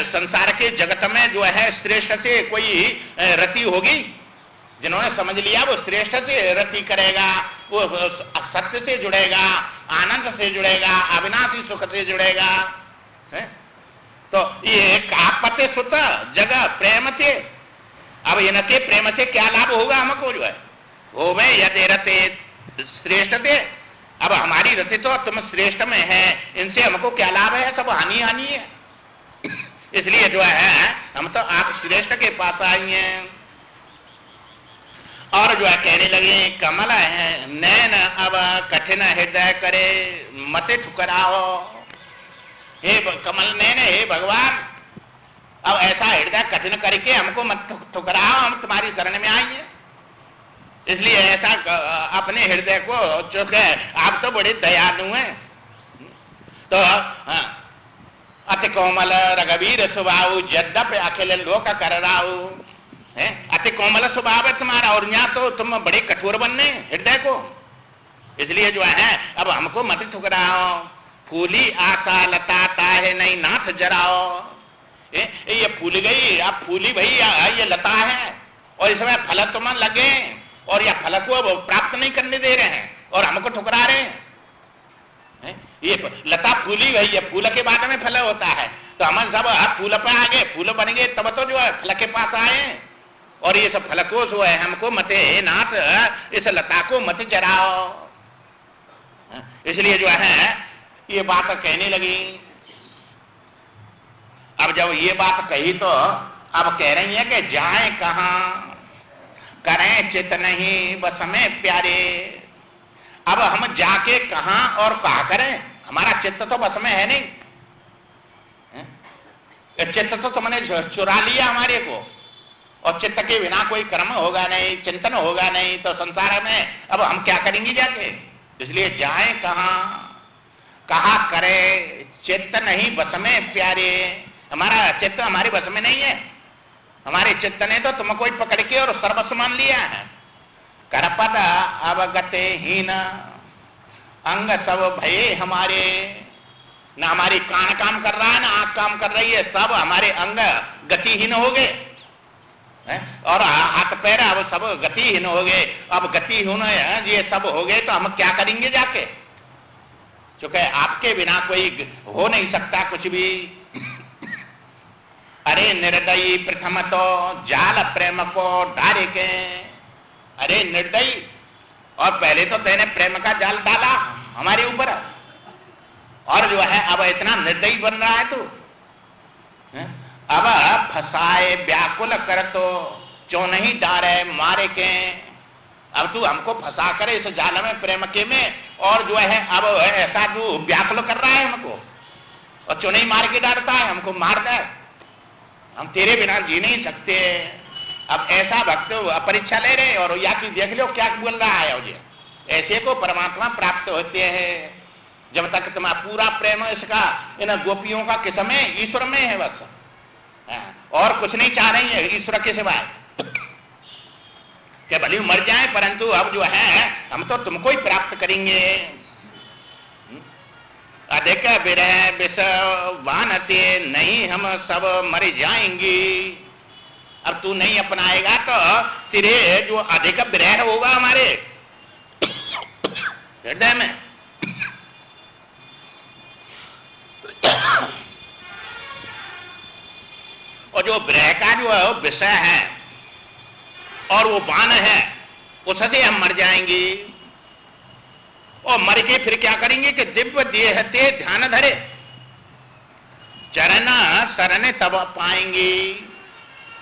संसार के जगत में जो है श्रेष्ठ से कोई रति होगी? जिन्होंने समझ लिया वो श्रेष्ठ से रति करेगा, वो सत्य से जुड़ेगा, आनंद से जुड़ेगा, अविनाशी सुख से जुड़ेगा। तो ये कापते सुत जग प्रेम से, अब इनके प्रेम से क्या लाभ होगा हमको? जो है वो वे यदि रते श्रेष्ठ थे, अब हमारी रति तो तुम श्रेष्ठ में है, इनसे हमको क्या लाभ है? सब हानि हानि है। इसलिए जो है हम तो आप श्रेष्ठ के पास आई हैं। और जो है कहने लगे कमल है नैन अब कठिन हृदय करे मते ठुकराओ। हे कमल नैन, हे भगवान, अब ऐसा हृदय कठिन करके हमको मत ठुकराओ, हम तुम्हारी शरण में आएंगे। इसलिए ऐसा अपने हृदय को, चूंकि आप तो बड़े दयालु हैं, तो अति कोमल रघुवीर स्वभाव यद्यपि अखिल लोक कर राऊ। अति कोमल स्वभाव है तुम्हारा, और यहाँ तो तुम बड़े कठोर बनने हृदय को, इसलिए जो है अब हमको मत ठुकराओ। फूली आशा लता ताहे नहीं नाथ जराओ। ये फूल गई, अब फूली भाई ये लता है, और इसमें फल तुम लगे, और यह फल को प्राप्त नहीं करने दे रहे हैं, और हमको ठुकरा रहे हैं। ये लता फूली गई है, फूल के बाद में फल होता है, तो हम सब फूल पे आ गए, फूल बन गए, तब तो जो है फल के पास आए। और ये सब फल को जो है हमको मत नाथ इस लता को मत जराओ। इसलिए जो है ये बात कहने लगी। अब जब ये बात कही तो अब कह रही है कि जाए कहां करें चित नहीं बस में प्यारे। अब हम जाके कहां और कहा करें, हमारा चित्त तो बस में है नहीं। चित्त तो तुमने चुरा लिया हमारे को, और चित्त के बिना कोई कर्म होगा नहीं, चिंतन होगा नहीं, तो संसार में अब हम क्या करेंगे जाके। इसलिए जाए कहां कहा करे चित्त नहीं बस में प्यारे। हमारा चित्त हमारे बस में नहीं है। हमारे चित्त ने तो तुमको ही पकड़ के और सर्वस्व मान लिया है। करपद अवगते हीन अंग सब भये हमारे। न हमारी कान काम कर रहा है, ना आंख काम कर रही है, सब हमारे अंग गतिहीन हो गए, और हाथ पैर अब सब गतिहीन हो गए। अब गतिहीन ये सब हो गए तो हम क्या करेंगे जाके, क्योंकि आपके बिना कोई हो नहीं सकता कुछ भी। अरे निर्दयी प्रथम तो जाल प्रेम को डारे के। अरे निर्दयी, और पहले तो तेने प्रेम का जाल डाला हमारे ऊपर, और जो है अब इतना निर्दयी बन रहा है तू। अब फसाए व्याकुल कर तो क्यों नहीं डारे मारे के। अब तू हमको फंसा करे इस जाल में प्रेम के में, और जो है अब ऐसा तू व्याकुल कर रहा है हमको, और क्यों नहीं मार के डालता है हमको, मार दे, हम तेरे बिना जी नहीं सकते। अब ऐसा भक्त परीक्षा ले रहे, और या कि देख लो क्या बोल रहा है। मुझे ऐसे को परमात्मा प्राप्त होते हैं जब तक तुम्हारा पूरा प्रेम इसका इन गोपियों का किस में, ईश्वर में है बस, और कुछ नहीं चाह रही है ईश्वर के सिवाय। क्या भले मर जाए परंतु अब जो है हम तो तुमको ही प्राप्त करेंगे। अधिक विरह विष वानते नहीं हम सब मर जाएंगे। अब तू नहीं अपनाएगा तो तेरे जो अधिक विरह होगा हमारे हृदय में, और जो विरह का जो विषय है और वो बाण है उससे हम मर जाएंगे। और मर के फिर क्या करेंगे कि दिव्य देहते ध्यान धरे चरण शरण तब पाएंगे।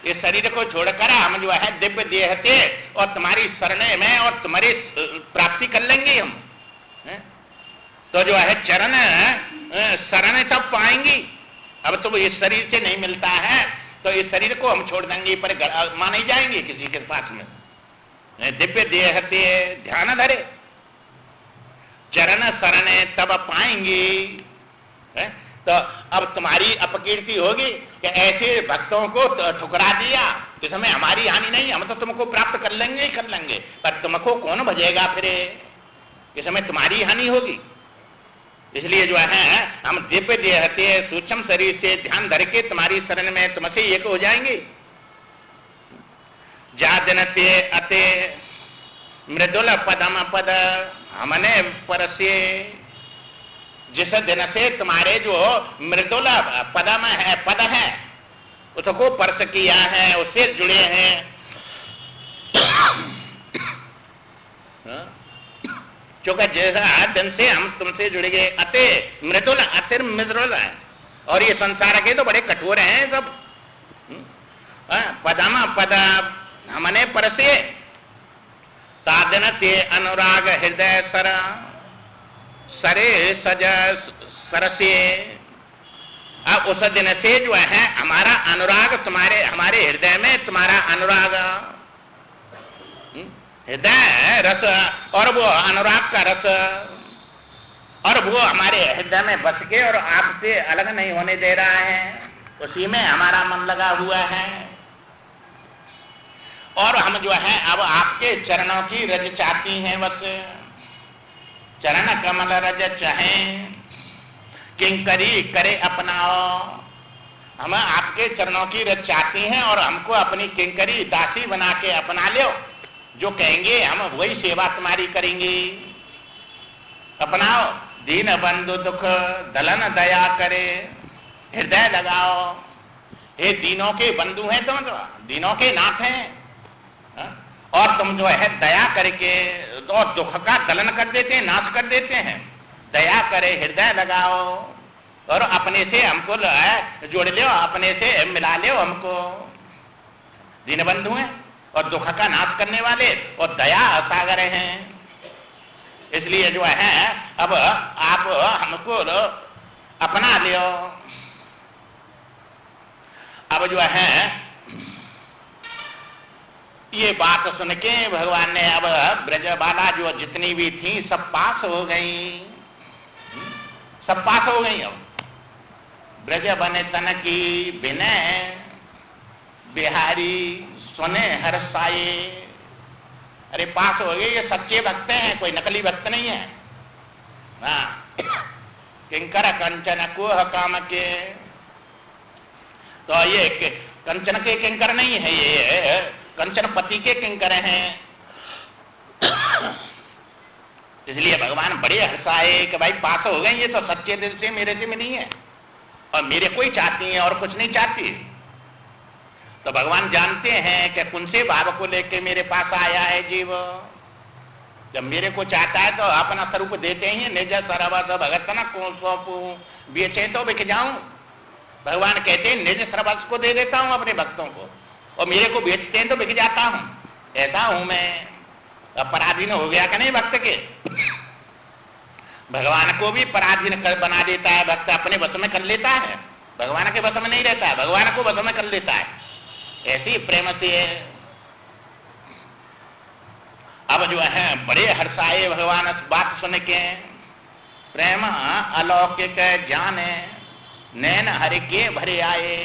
ये शरीर को छोड़कर हम जो है दिव्य देहते और तुम्हारी शरण में और तुम्हारी प्राप्ति कर लेंगे हम। तो जो है चरण शरण तब पाएंगी। अब तो इस शरीर से नहीं मिलता है तो इस शरीर को हम छोड़ देंगे, पर माने जाएंगे किसी के पास में। दिव्य देहते ध्यान धरे चरण शरण तब पाएंगी। तो अब तुम्हारी अपकीर्ति होगी कि ऐसे भक्तों को ठुकरा दिया, इस समय हमारी हानि नहीं, हम तो तुमको प्राप्त कर लेंगे ही कर लेंगे, पर तुमको कौन भजेगा फिर, इस समय तुम्हारी हानि होगी। इसलिए जो है हम दिव्य देहते सूक्ष्म शरीर से ध्यान धर के तुम्हारी शरण में तुमसे एक हो जाएंगे। जा दिनते अते मृदुल पदम पद हमने परसे। जिस दिन से तुम्हारे जो मृदुल पदम है पद है उसको स्पर्श किया है, उससे जुड़े हैं, क्योंकि जैसा दिन से हम तुमसे जुड़ गए। अते मृदुल अतिर मृदुल है, और ये संसार के तो बड़े कठोर हैं सब। पदम पद हमने परसे साधन से अनुराग हृदय सर सरे सज सरसे। अब उस दिन से जो है हमारा अनुराग तुम्हारे हमारे हृदय में, तुम्हारा अनुराग हृदय रस, और वो अनुराग का रस, और वो हमारे हृदय में बस के और आपसे अलग नहीं होने दे रहा है, उसी में हमारा मन लगा हुआ है। और हम जो है अब आपके चरणों की रज चाहती हैं, बस चरण कमल रज चाहें किंकरी करे अपनाओ। हम आपके चरणों की रज चाहती हैं और हमको अपनी किंकरी दासी बना के अपना लो, जो कहेंगे हम वही सेवा तुम्हारी करेंगे। अपनाओ दीन बंधु दुख दलन दया करे हृदय लगाओ। ये दीनों के बंधु हैं, तुम तो दीनों के नाथ हैं। और तुम जो है दया करके तो दुख का दलन कर देते हैं, नाश कर देते हैं। दया करे, हृदय लगाओ और अपने से हमको जोड़ लो, अपने से मिला लो हमको। दीन बंधु हैं और दुख का नाश करने वाले और दया सागर हैं। इसलिए जो है अब आप हमको अपना लियो। अब जो है ये बात सुन के भगवान ने अब ब्रजबाला जो जितनी भी थी सब पास हो गई, सब पास हो गई। अब ब्रज बने तन की विनय बिहारी सुने हर्षाए। अरे पास हो गए, ये सच्चे भक्त हैं, कोई नकली भक्त नहीं है। किंकर कंचन कुह काम के, तो ये कंचन के किंकर नहीं है, ये कंचन पति के किंकर हैं। इसलिए भगवान बड़े हर्षाए कि भाई पास हो गए, ये तो सच्चे दिल से मेरे से मिली है और मेरे को ही चाहती हैं और कुछ नहीं चाहती। तो भगवान जानते हैं कि कौन से भाव को लेके मेरे पास आया है जीव। जब मेरे को चाहता है तो अपना स्वरूप देते ही, निज सर्वस्व भगत न को सौंपू, बेचे तो बिक जाऊं। भगवान कहते हैं निज सर्वस्व को दे देता हूं अपने भक्तों को, और मेरे को बेचते हैं तो बिक जाता हूं। ऐसा हूं मैं। अब पराधीन हो गया कि नहीं भक्त के? भगवान को भी पराधीन कर बना देता है भक्त, अपने वश में कर लेता है। भगवान के वश में नहीं रहता है, भगवान को वश में कर लेता है। ऐसी प्रेम से अब जो है बड़े हर्षाए भगवान बात सुन के। प्रेम अलौकिक जाने नैन हरि के भरे आए।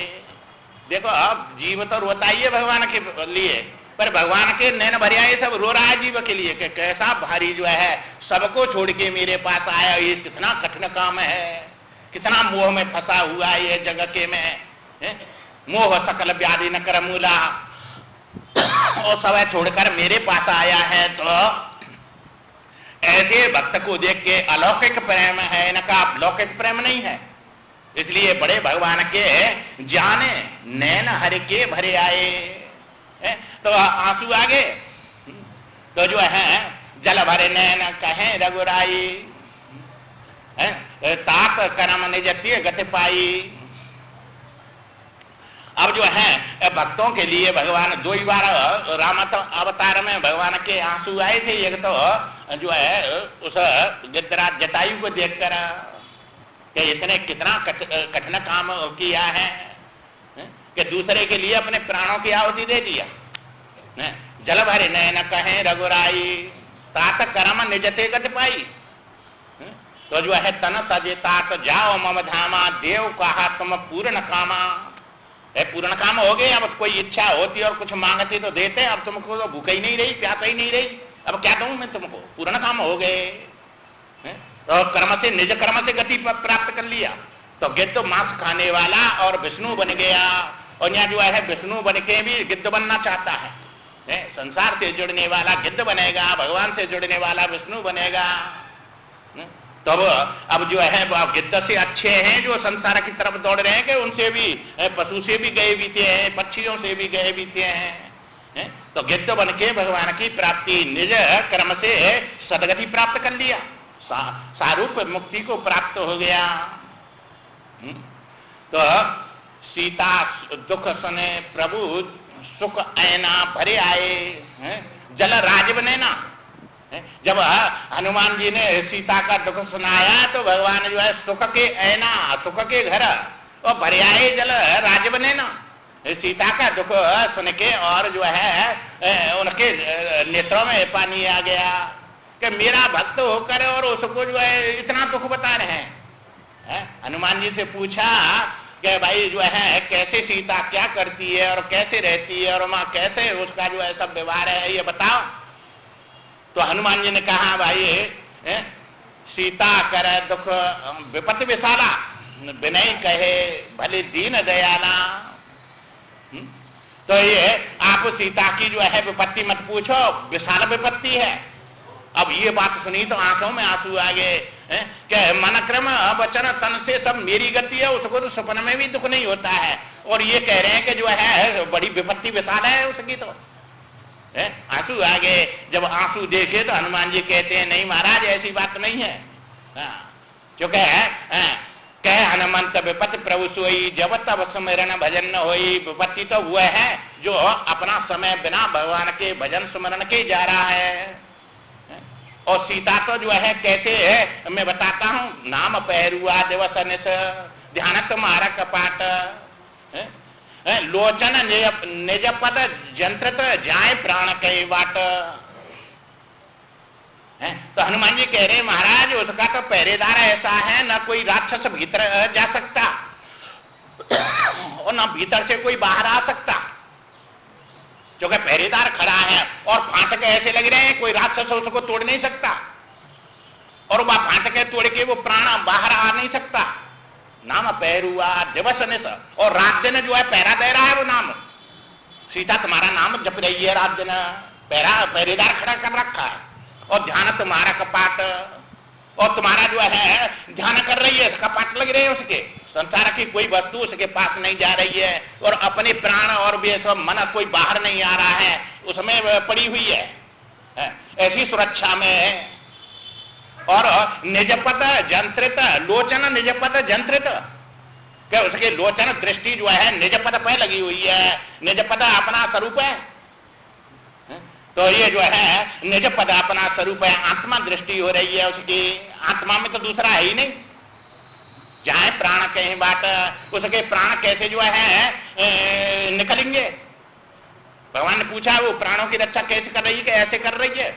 देखो अब जीव तो रोता ही है भगवान के लिए, पर भगवान के नैन भरे आए, सब रो रहा है जीव के लिए कि कैसा भारी जो है सबको छोड़ के मेरे पास आया। ये कितना कठिन काम है, कितना मोह में फंसा हुआ है ये जगत के में। मोह सकल व्याधि न कर मूला, और सब छोड़कर मेरे पास आया है। तो ऐसे भक्त को देख के अलौकिक प्रेम है, इनका लौकिक प्रेम नहीं है। इसलिए बड़े भगवान के जाने नैन हरि के भरे आए। तो आंसू आगे तो जो है जल भरे नैन कहें रघुराई, तात करम निज गति पाई। अब जो है भक्तों के लिए भगवान दो ही बार राम अवतार में भगवान के आंसू आए थे। एक तो जो है उस गिद्धराज जटायु को देखकर कि इसने कितना कठिन काम किया है, कि दूसरे के लिए अपने प्राणों की आहुति दे दिया। जल भरे नैन कहें रघुराई, तात कर्म निजते गति पाई। तो जो है तन सजे तात जाओ मम धामा, देव कहा तुम पूर्ण कामा। पूर्ण काम हो गए, अब कोई इच्छा होती और कुछ मांगती तो देते, अब तुमको तो भूख ही नहीं रही, प्यासा ही नहीं रही, अब क्या दूं मैं तुमको, पूर्ण काम हो गए। तो कर्म से निज कर्म से गति प्राप्त कर लिया। तो गिद्ध मांस खाने वाला और विष्णु बन गया, और यहाँ जो है विष्णु बन के भी गिद्ध बनना चाहता है। संसार से जुड़ने वाला गिद्ध बनेगा, भगवान से जुड़ने वाला विष्णु बनेगा। तो अब जो है गिद्ध से अच्छे हैं जो संसार की तरफ दौड़ रहे हैं, कि उनसे भी पशु से भी गए बीते हैं, पक्षियों से भी गए बीते हैं। तो गिद्ध बन के भगवान की प्राप्ति निज कर्म से सदगति प्राप्त कर लिया, सारूप मुक्ति को प्राप्त हो गया। तो सीता दुख सुने प्रभु सुख ऐना भरे आए, जल राज बने ना। जब हनुमान जी ने सीता का दुख सुनाया तो भगवान जो है सुख के ऐना, सुख के घर और भरे आए जल राज बने ना। सीता का दुख सुन के और जो है उनके नेत्रों में पानी आ गया कि मेरा भक्त होकर और उसको जो है इतना दुख बता रहे हैं। हनुमान जी से पूछा कि भाई जो है कैसे सीता क्या करती है और कैसे रहती है और माँ कैसे उसका जो है सब व्यवहार है ये बताओ। तो हनुमान जी ने कहा भाई सीता कर दुख विपत्ति विशाला, विनय कहे भले दीन दयाला। तो ये आप सीता की जो है विपत्ति मत पूछो, विशाल विपत्ति है। अब ये बात सुनी तो आंखों में आंसू आ गए क्या मन क्रम वचन तन से सब मेरी गति है, उसको तो सपन में भी दुख नहीं होता है। और ये कह रहे हैं कि जो है बड़ी विपत्ति विशाल है उसकी, तो आंसू आ गए। जब आंसू देखे तो हनुमान जी कहते हैं नहीं महाराज ऐसी बात नहीं है, क्योंकि कह हनुमंत विपत्ति प्रभु सोई, जब तब सुमिरन भजन न होई। विपत्ति तो हुआ है जो अपना समय बिना भगवान के भजन सुमरण के जा रहा है। और सीता तो जो है कैसे है मैं बताता हूँ, नाम पहरुआ दिवस निस ध्यान तुम्हारा कपाट, लोचन निज पद जंत्रित जाए प्राण कई बाट। तो हनुमान जी कह रहे महाराज उसका तो पहरेदार ऐसा है, न कोई राक्षस भीतर जा सकता और न भीतर से कोई बाहर आ सकता, क्योंकि पहरेदार खड़ा है और फाटक ऐसे लग रहे हैं कोई राक्षस उसको तोड़ नहीं सकता, और वह फाटक तोड़ के वो प्राण बाहर आ नहीं सकता। नाम पहरुआ दिवस निस, और रात दिन जो है पहरा दे रहा है वो नाम, सीता तुम्हारा नाम जप रही है रात दिन, पहरेदार खड़ा कर रखा है। और ध्यान तुम्हारा कपाट, और तुम्हारा जो है ध्यान कर रही है, कपाट लग रहे हैं उसके, संसार की कोई वस्तु उसके पास नहीं जा रही है, और अपने प्राण और भी सब मन कोई बाहर नहीं आ रहा है, उसमें पड़ी हुई है ऐसी सुरक्षा में। और निजपद जंत्रित, लोचन निजपद जंत्रित, क्या उसके लोचन दृष्टि जो है निजपद पे लगी हुई है, निजपद अपना स्वरूप है। तो ये जो है निजपद अपना स्वरूप है, आत्मा दृष्टि हो रही है उसकी, आत्मा में तो दूसरा है ही नहीं। जाए प्राण कहीं बाट, उसके प्राण कैसे जो है निकलेंगे। भगवान ने पूछा वो प्राणों की रक्षा कैसे कर रही है, कि ऐसे कर रही है,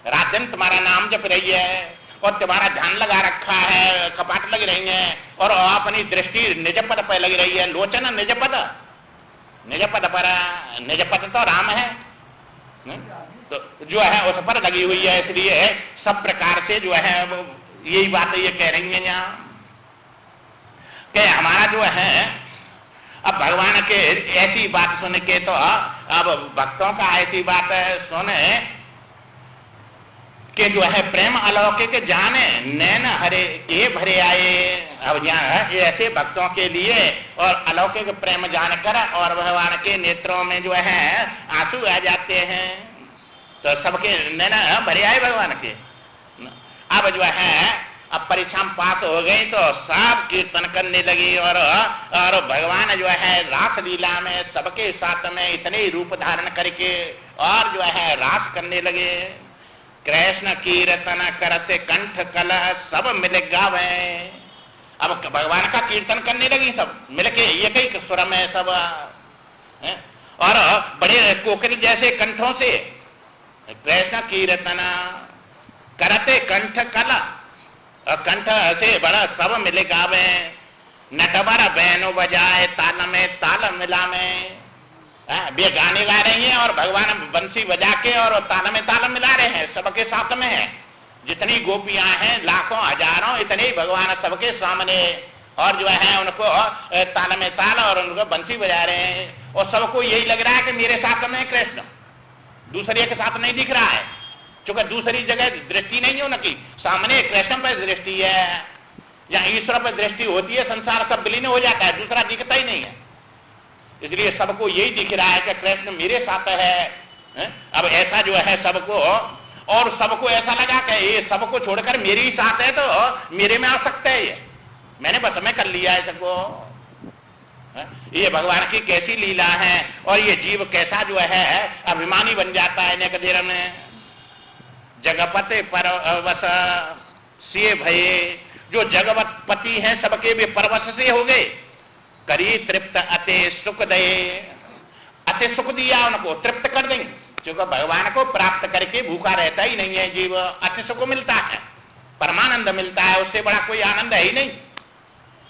रात दिन तुम्हारा नाम जप रही है और तुम्हारा ध्यान लगा रखा है, कपाट लग रही है, और अपनी दृष्टि निजपद पर लग रही है। लोचन निजपद, निजपद पर, निजपद तो राम है, तो जो है उस पर लगी हुई है, इसलिए सब प्रकार से जो है यही बात ये कह रही है यहाँ कि हमारा जो है अब भगवान के ऐसी बात सुन के तो अब भक्तों का ऐसी बात सुने कि जो है प्रेम अलौकिक जाने नैन हरे ये भरे आए। अब यहाँ ऐसे भक्तों के लिए और अलौकिक प्रेम जानकर और भगवान के नेत्रों में जो है आंसू आ जाते हैं, तो सबके नैन भरे आए भगवान के। अब जो है अब परीक्षा पास हो गई तो सब कीर्तन करने लगी, और भगवान जो है रास लीला में सबके साथ में इतने रूप धारण करके और जो है रास करने लगे। कृष्ण कीर्तन करते कंठ कलह सब मिल गावे। अब भगवान का कीर्तन करने लगी सब मिलके, एक ही सुर में सब, और बड़े कोकिल जैसे कंठों से कृष्ण कीर्तन करते कंठ कलह, और कंठ से बड़ा सब मिले गावे। नटवर बहनों बजाए ताल में ताल मिला में, वे गाने गा रही हैं और भगवान बंसी बजा के और ताल में ताल मिला रहे हैं, सबके साथ में है। जितनी गोपियां हैं लाखों हजारों, इतने ही भगवान सबके सामने, और जो है उनको ताल में ताल और उनको बंसी बजा रहे हैं, और सबको यही लग रहा है कि मेरे साथ में कृष्ण, दूसरे के साथ नहीं दिख रहा है, क्योंकि दूसरी जगह दृष्टि नहीं है उनकी, सामने कृष्ण पर दृष्टि है। जहाँ ईश्वर पर दृष्टि होती है संसार सब विलीन हो जाता है, दूसरा दिखता ही नहीं है। इसलिए सबको यही दिख रहा है कि कृष्ण मेरे साथ है। अब ऐसा जो है सबको, और सबको ऐसा लगा कि ये सबको छोड़कर मेरे ही साथ है, तो मेरे में आ सकते है, ये मैंने बस में कर लिया है सबको। ये भगवान की कैसी लीला है, और ये जीव कैसा जो है अभिमानी बन जाता है अनेक देर में। जगपते परवश से भये, जो जगवत पति हैं सबके भी परवश से हो गए। करी तृप्त अति सुख दे, अति सुख दिया उनको, तृप्त कर देंगे, क्योंकि भगवान को प्राप्त करके भूखा रहता ही नहीं है जीव, अति सुख मिलता है, परमानंद मिलता है, उससे बड़ा कोई आनंद है ही नहीं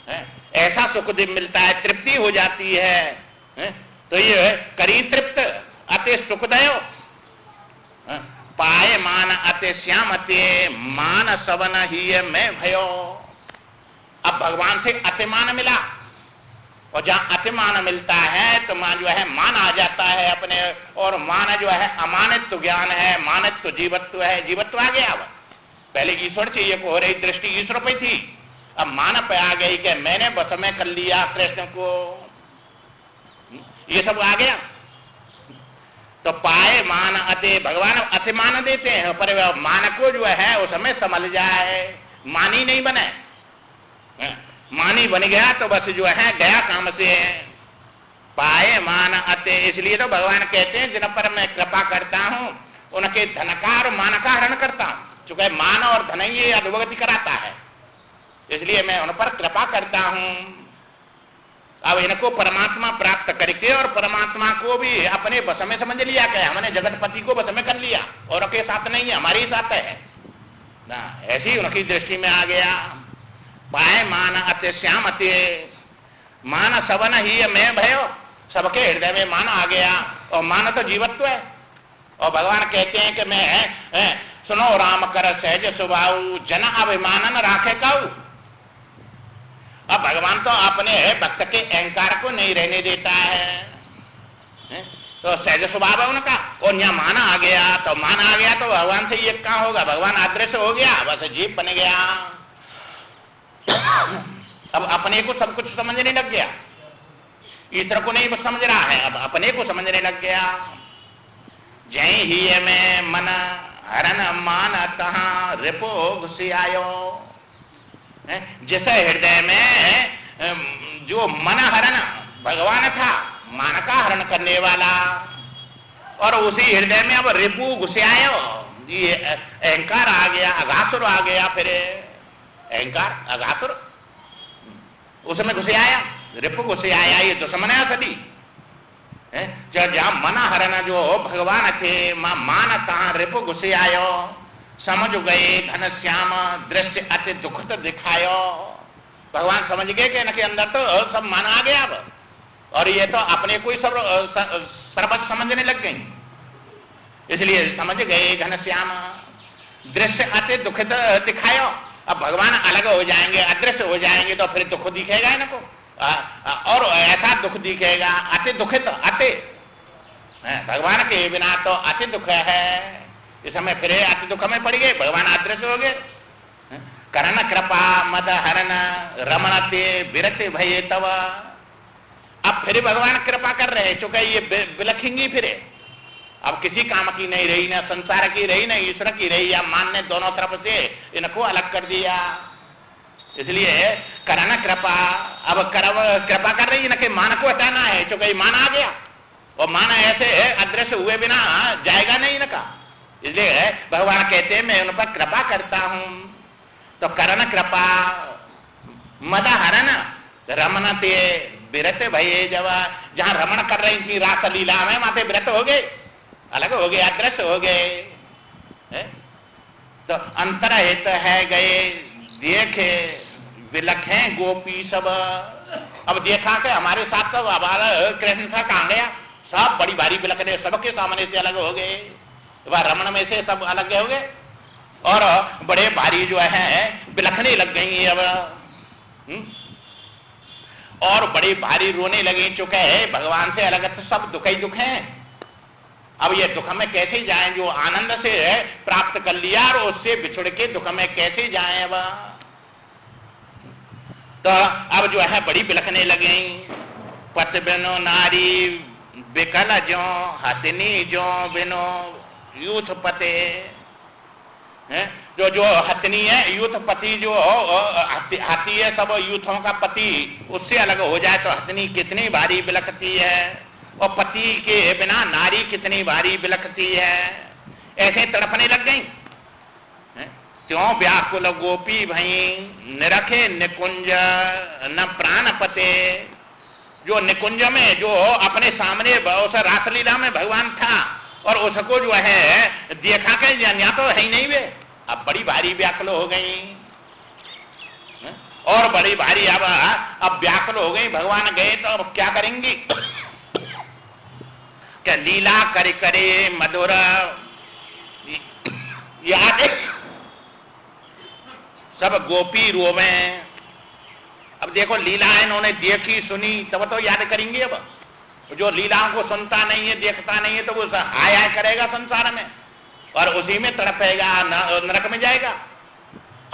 है। ऐसा सुख मिलता है, तृप्ति हो जाती है। तो ये करी तृप्त अति सुखदय, पाए मान अति श्याम अति मान सवन ही मैं भयो। अब भगवान से अतिमान मिला, और जहाँ अतिमान मिलता है तो मान जो है मान आ जाता है अपने, और मान जो है अमानित ज्ञान है, मानित जीवत्व है, जीवत्व आ गया। पहले ईश्वर चाहिए को, हो रही दृष्टि ईश्वर पे थी, अब मान पे आ गई कि मैंने बस में कर लिया कृष्ण को, ये सब आ गया। तो पाए मान अति, भगवान अति मान देते हैं, पर मान को जो है उस समय संभल जाए, मानी नहीं बने। मानी बन गया तो बस जो है गया काम से। पाए मान अति, इसलिए तो भगवान कहते हैं जिन पर मैं कृपा करता हूं उनके धन का और मान का हरण करता हूं, चूंकि मान और धन ये अधोगति कराता है, इसलिए मैं उन पर कृपा करता हूं। अब इनको परमात्मा प्राप्त करके और परमात्मा को भी अपने बस में समझ लिया कि हमने जगतपति को बस में कर लिया और उनके साथ नहीं है, हमारे ही साथ है ना, ऐसी उनकी दृष्टि में आ गया। पाए मान अति श्याम अति, मान सबन ही मैं भयो, सबके हृदय में मान आ गया, और मान तो जीवत्व है। और भगवान कहते हैं कि मैं सुनो राम कर सहज स्वभाव, जन अभिमानन राखे काऊ। अब भगवान तो अपने भक्त के अहंकार को नहीं रहने देता है, तो सहज स्वभाव है उनका, और यहाँ मान आ गया, तो मान आ गया तो भगवान से ये कहाँ होगा, भगवान अदृश्य हो गया, बस जीव बन गया। अब अपने को सब कुछ समझने लग गया, ईश्वर को नहीं समझ रहा है, अब अपने को समझने लग गया। जय ही में मन हरन मान तहाँ रिपो घुसी आयो, जैसे हृदय में जो मन हरण भगवान था, मान का हरण करने वाला, और उसी हृदय में अब रिपु घुसे आयो, ये अहंकार आ गया, अघासुर आ गया, फिर अहंकार अघासुर उसमें घुसे आया, रिपु घुसे आया, ये दुश्मन है सदी। जहाँ मन हरण जो भगवान थे, मान तहाँ रिपु घुसे आयो, समझ गए घन श्याम दृश्य अति दुखद दिखायो। भगवान समझ गए कि इनके अंदर तो सब मान आ गया अब, और ये तो अपने को ही सब सर्वत समझने लग गई, इसलिए समझ गए घन श्याम दृश्य अति दुखद दिखायो। अब भगवान अलग हो जाएंगे, अदृश्य हो जाएंगे, तो फिर दुख दिखेगा इनको, और ऐसा दुख दिखेगा, अति दुखित, अति भगवान के बिना तो अति दुख है। इस समय फिर अति दुख में पड़ गए, भगवान अदृश्य हो गए। करण कृपा मद हरण रमण ते विरत भये तव। अब फिर भगवान कृपा कर रहे हैं, चूंकि ये बिलखेंगी, फिर अब किसी काम की नहीं रही, ना संसार की रही, ना ईश्वर की रही, या मान ने दोनों तरफ से इनको अलग कर दिया, इसलिए करण कृपा, अब कृपा कर रही इनके मान को हटाना है, चूंकि मान आ गया, और मान ऐसे अदृश्य हुए बिना जाएगा नहीं इनका, इसलिए भगवान कहते हैं मैं उन पर कृपा करता हूं। तो करण कृपा मद हरण रमन ते विरत भये, जब जहां रमण कर रही थी रास लीला में, वहां से विरत हो गए, अलग हो गए, अदृश्य हो गए। तो अंतर हित है गए देखे विलखे गोपी सब। अब देखा कि हमारे साथ तो हमारा कृष्ण था कहाँ गया, सब बड़ी भारी बिलखने सबके सामने से अलग हो गए, वह रमण में से सब अलग हो गए, और बड़े भारी जो है बिलखने लग गई अब, और बड़ी भारी रोने लगी, चुके है भगवान से अलग तो सब दुख ही दुख है। अब ये दुख में कैसे जाएं, जो आनंद से प्राप्त कर लिया और उससे बिछुड़ के दुख में कैसे जाएं। अब तो अब जो है बड़ी बिलखने लगी, पत बिनो नारी बिकल जो हथनी जो बिनो यूथ पते, जो जो हथनी है यूथ पति, जो हाथी है सब यूथों का पति, उससे अलग हो जाए तो हथनी कितनी भारी बिलखती है, और पति के बिना नारी कितनी भारी बिलखती है, ऐसे तड़पने लग गई। त्यों व्याकुल गोपी भई निरखे निकुंज न प्राण पते। जो निकुंज में जो अपने सामने उस रासलीला में भगवान था, और उसको जो है देखा के यहाँ तो है ही नहीं वे, अब बड़ी भारी व्याकुल हो गई, और बड़ी भारी अब व्याकुल हो गई। भगवान गए तो अब क्या करेंगी, क्या लीला करे करे मधुर याद सब गोपी रोवे। अब देखो लीला इन्होंने देखी सुनी तब तो याद करेंगे। अब जो लीलाओं को सुनता नहीं है, देखता नहीं है, तो वो आया करेगा संसार में और उसी में तड़पेगा, नरक में जाएगा।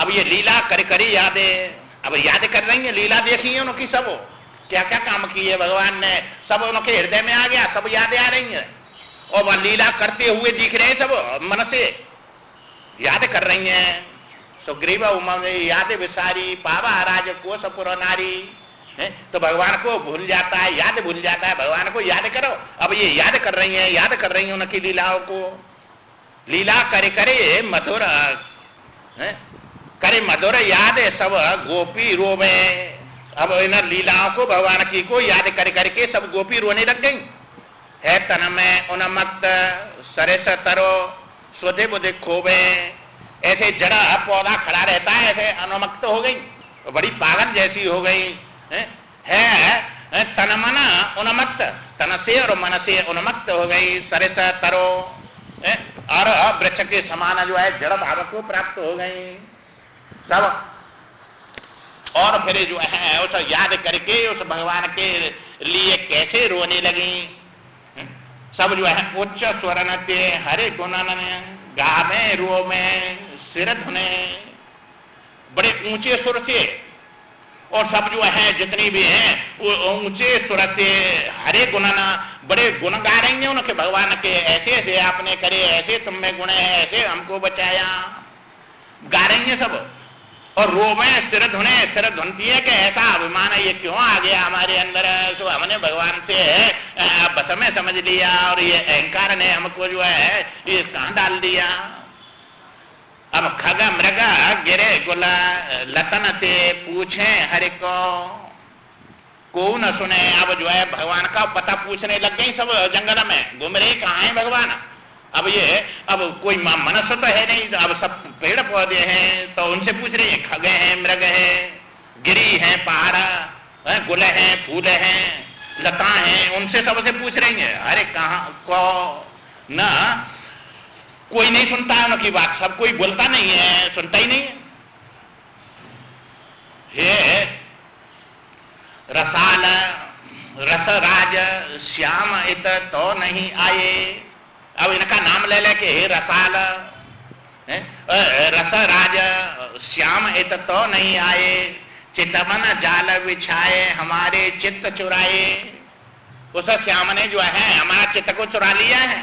अब ये लीला कर करी यादें, अब याद कर रही है, लीला देखी है उनकी, सब क्या क्या काम किए भगवान ने, सब उनके हृदय में आ गया, सब यादें आ रही हैं और वह लीला करते हुए दिख रहे हैं, सब मन से याद कर रही हैं। सुग्रीव उमा में याद विसारी पावा राज को सपुर नारी है, तो भगवान को भूल जाता है, याद भूल जाता है, भगवान को याद करो। अब ये याद कर रही हैं, याद कर रही हैं उनकी लीलाओं को। लीला करे करे मधुर है, करे मधुर याद सब गोपी रोवे। अब इन लीलाओं को भगवान की को याद कर करके सब गोपी रोने लग गई। है तन में उन्मत्त सरेस तरो स्वधे बुधे खोबे। ऐसे जड़ा पौधा खड़ा रहता है, ऐसे अनुमक्त हो गई, बड़ी पागल जैसी हो गई है तन मन उन्मत्त, तन से और मन से उन्मत्त हो गई। सरेस तरो और वृक्ष के समान जो है जड़ भाव को प्राप्त हो गई सब। और फिर जो है उस याद करके उस भगवान के लिए कैसे रोने लगी सब। जो है उच्च स्वर नते हरे गुणन गावे रो में सिर धुने, बड़े ऊंचे सुर से, और सब जो है जितनी भी हैं ऊंचे सुर से हरे गुणन, बड़े गुण गा रही हैं उनके भगवान के। ऐसे ऐसे आपने करे, ऐसे तुम में गुण है, ऐसे हमको बचाया, गा रही हैं सब। और रो में सिर धुने, सिर धुनती है कि ऐसा अभिमान ये क्यों आ गया हमारे अंदर, तो हमने भगवान से बस में समझ लिया और ये अहंकार ने हमको जो है ये कहां डाल दिया। अब खग मृग गिरे गुला लतन से पूछे हरि को न सुने। अब जो है भगवान का पता पूछने लग गई सब जंगल में, घूम रहे कहाँ है भगवान। अब ये अब कोई मनुष्य तो है नहीं, अब सब पेड़ पौधे हैं तो उनसे पूछ रही है, खगे हैं, मृग है, गिरी है, पहाड़, गुल है, फूल हैं, लता हैं, उनसे सबसे पूछ रही है। अरे कहाँ को न कोई नहीं सुनता है उनकी बात, सब कोई बोलता नहीं है, सुनता ही नहीं है। हे रसाल रसराज श्याम इत तो नहीं आए। अब इनका नाम ले ले के हे रसाल रसराज श्याम इत तो नहीं आए। चितवन जाल बिछाए हमारे चित्त चुराए। उस श्याम ने जो है हमारा चित्त को चुरा लिया है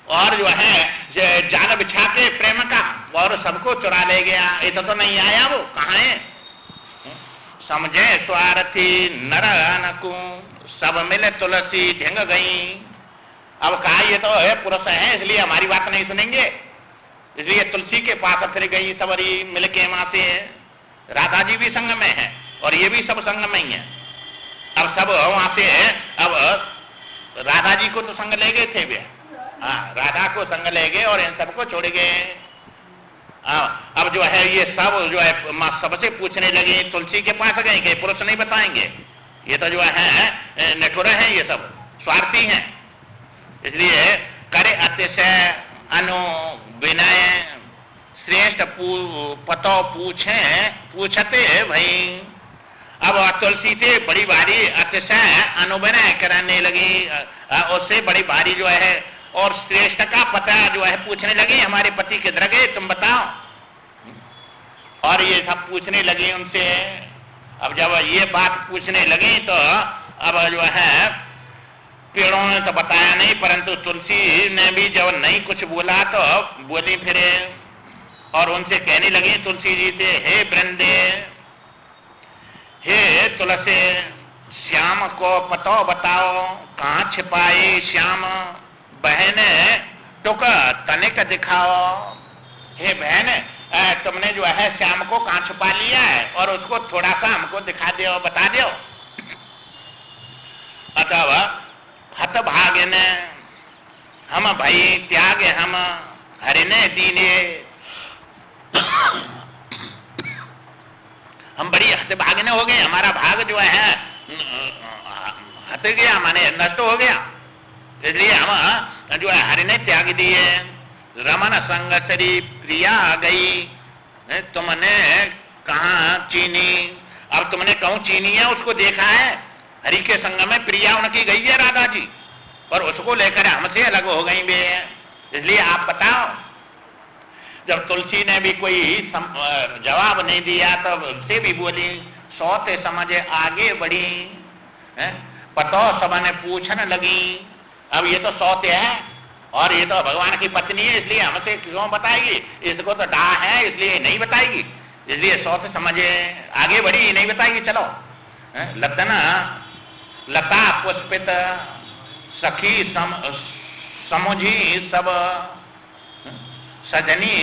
और जो है जाल बिछा के प्रेम का और सबको चुरा ले गया। इतना तो नहीं आया, वो कहाँ है। समझे स्वार्थी नर अनकु सब मिले तुलसी ढिंग गई। अब कहा ये तो है पुरुष है इसलिए हमारी बात नहीं सुनेंगे, इसलिए तुलसी के पास फिर गई सबरी मिलके वहां से। राधा जी भी संग में है और ये भी सब संग में ही है। अब सब वहां से अब राधा जी को तो संग ले गए थे वे, हाँ राधा को संग ले गए और इन सबको छोड़ गए। अब जो है ये सब जो है माँ सबसे पूछने लगे, तुलसी के पास गए कि पुरुष नहीं बताएंगे, ये तो जो है निठुर है, ये सब स्वार्थी हैं। इसलिए करे अतिशय अनु विनय श्रेष्ठ पतो पूछते भाई। अब तुलसी से बड़ी भारी अतिशय अनुविनय कराने लगी, उससे बड़ी भारी जो है और श्रेष्ठ का पता जो है पूछने लगे, हमारे पति किधर गए तुम बताओ। और ये सब पूछने लगे उनसे। अब जब ये बात पूछने लगी तो अब जो है पेड़ों ने तो बताया नहीं, परंतु तुलसी ने भी जब नहीं कुछ बोला तो बोली फिरे और उनसे कहने लगी तुलसी जी से, हे वृंदे, हे तुलसी, श्याम को पतो बताओ कहाँ छिपाई श्याम बहन टुक तनिक दिखाओ। हे बहन तुमने जो है श्याम को कहाँ छुपा लिया है और उसको थोड़ा सा हमको दिखा दो, बता दो। अतः हत भागन हम भाई त्याग हम हरिने दीने। हम बड़ी हत भागने हो गए, हमारा भाग जो है हट गया, माने नष्ट हो गया, इसलिए हम जो है हरि ने त्याग दिए। रमन संग सरी प्रिया गई, तुमने कहा चीनी। अब तुमने कहूं चीनी है, उसको देखा है, हरि के संग में प्रिया उनकी गई है राधा जी, और उसको लेकर हमसे अलग हो गई वे। इसलिए आप बताओ। जब तुलसी ने भी कोई जवाब नहीं दिया तब से भी बोली, सौते समझे आगे बढ़ी, पतो सबने पूछने लगी। अब ये तो सौते है और ये तो भगवान की पत्नी है, इसलिए हमसे क्यों बताएगी, इसको तो डा है इसलिए नहीं बताएगी, इसलिए सौते समझे आगे बढ़ी, नहीं बताएगी। चलो लता पुष्पित सखी समुझी सब सजनी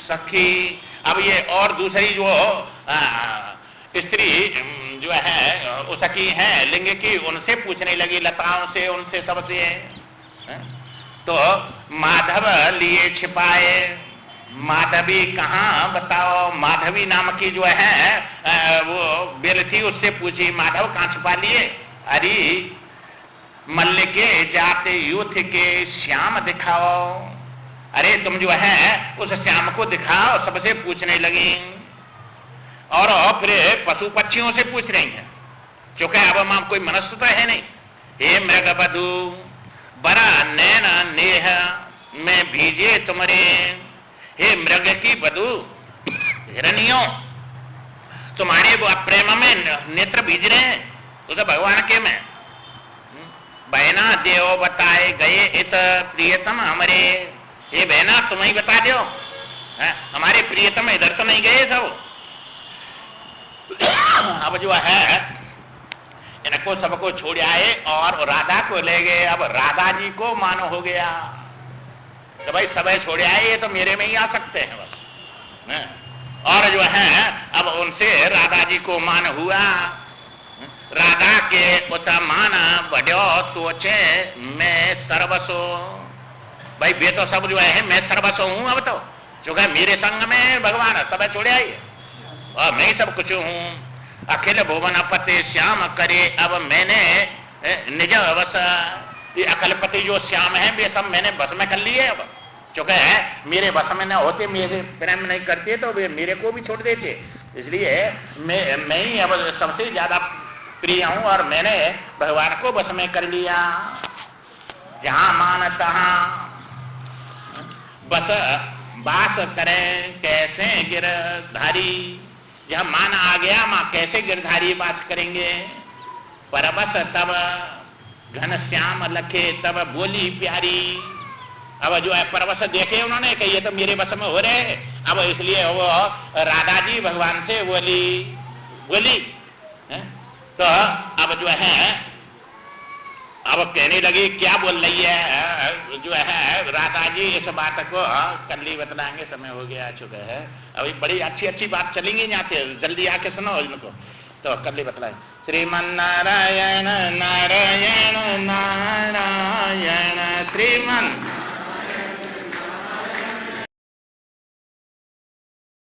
सखी। अब ये और दूसरी जो स्त्री जो है सखी है लिंग की, उनसे पूछने लगी, लताओं से, उनसे सबसे। तो माधव लिए छिपाए, माधवी कहाँ बताओ। माधवी नाम की जो है वो बेल थी, उससे पूछी माधव कहाँ छिपा लिए। अरे मल्ल के जाते यूथ के श्याम दिखाओ, अरे तुम जो है उस श्याम को दिखाओ, सबसे पूछने लगी। और फिर पशु पक्षियों से पूछ रही हैं, क्योंकि अब हम कोई मनुष्य तो है नहीं। हे मृग बधु बड़ा नैना नेह में भीजे तुम्हारे, हे मृग की बधु हिरनियों, तुम्हारे वो प्रेम में नेत्र भीज रहे हैं, तो भगवान के में। बहना देव बताए गए इत प्रियतम हमारे, ये बहना तुम ही बता दो, हमारे प्रियतम इधर तो नहीं गए सब। अब जो है इनको सबको छोड़ आए और राधा को ले गए। अब राधा जी को मानो हो गया तो भाई सब छोड़ आए, ये तो मेरे में ही आ सकते हैं बस। और जो है अब उनसे राधा जी को मान हुआ। राधा के उत्मान बढ़ो सोचे मैं सर्वसो, भाई वे तो सब जो है मैं सर्वस्व हूँ। अब तो चूंकि मेरे संग में भगवान सब छोड़े आइए और मैं ही सब कुछ हूँ। अखिल भुवन पति श्याम करे, अब मैंने निज अवस, ये अखिलपति जो श्याम है वे सब मैंने बस में कर लिए। अब चूंकि मेरे बस में न होते, मेरे प्रेम नहीं करते तो वे मेरे को भी छोड़ देते, इसलिए मैं ही अब सबसे ज्यादा प्रिय हूँ और मैंने भगवान को बस में कर लिया। जहाँ मान तहाँ बस बात करें कैसे गिरधारी, जहाँ मान आ गया माँ कैसे गिरधारी बात करेंगे। परबस तब घन श्याम लखे तब बोली प्यारी। अब जो है परवश देखे उन्होंने कि ये तो मेरे बस में हो रहे, अब इसलिए वो राधा जी भगवान से बोली तो अब जो है अब कहने लगी क्या बोल रही है जो है राधा जी, इस बात को कल ही बतलाएंगे, समय हो गया चुका है। अभी बड़ी अच्छी बात चलेंगी यहाँ से, जल्दी आके सुनो इनको, तो कल ही बतलाए। श्रीमन नारायण नारायण नारायण श्रीमन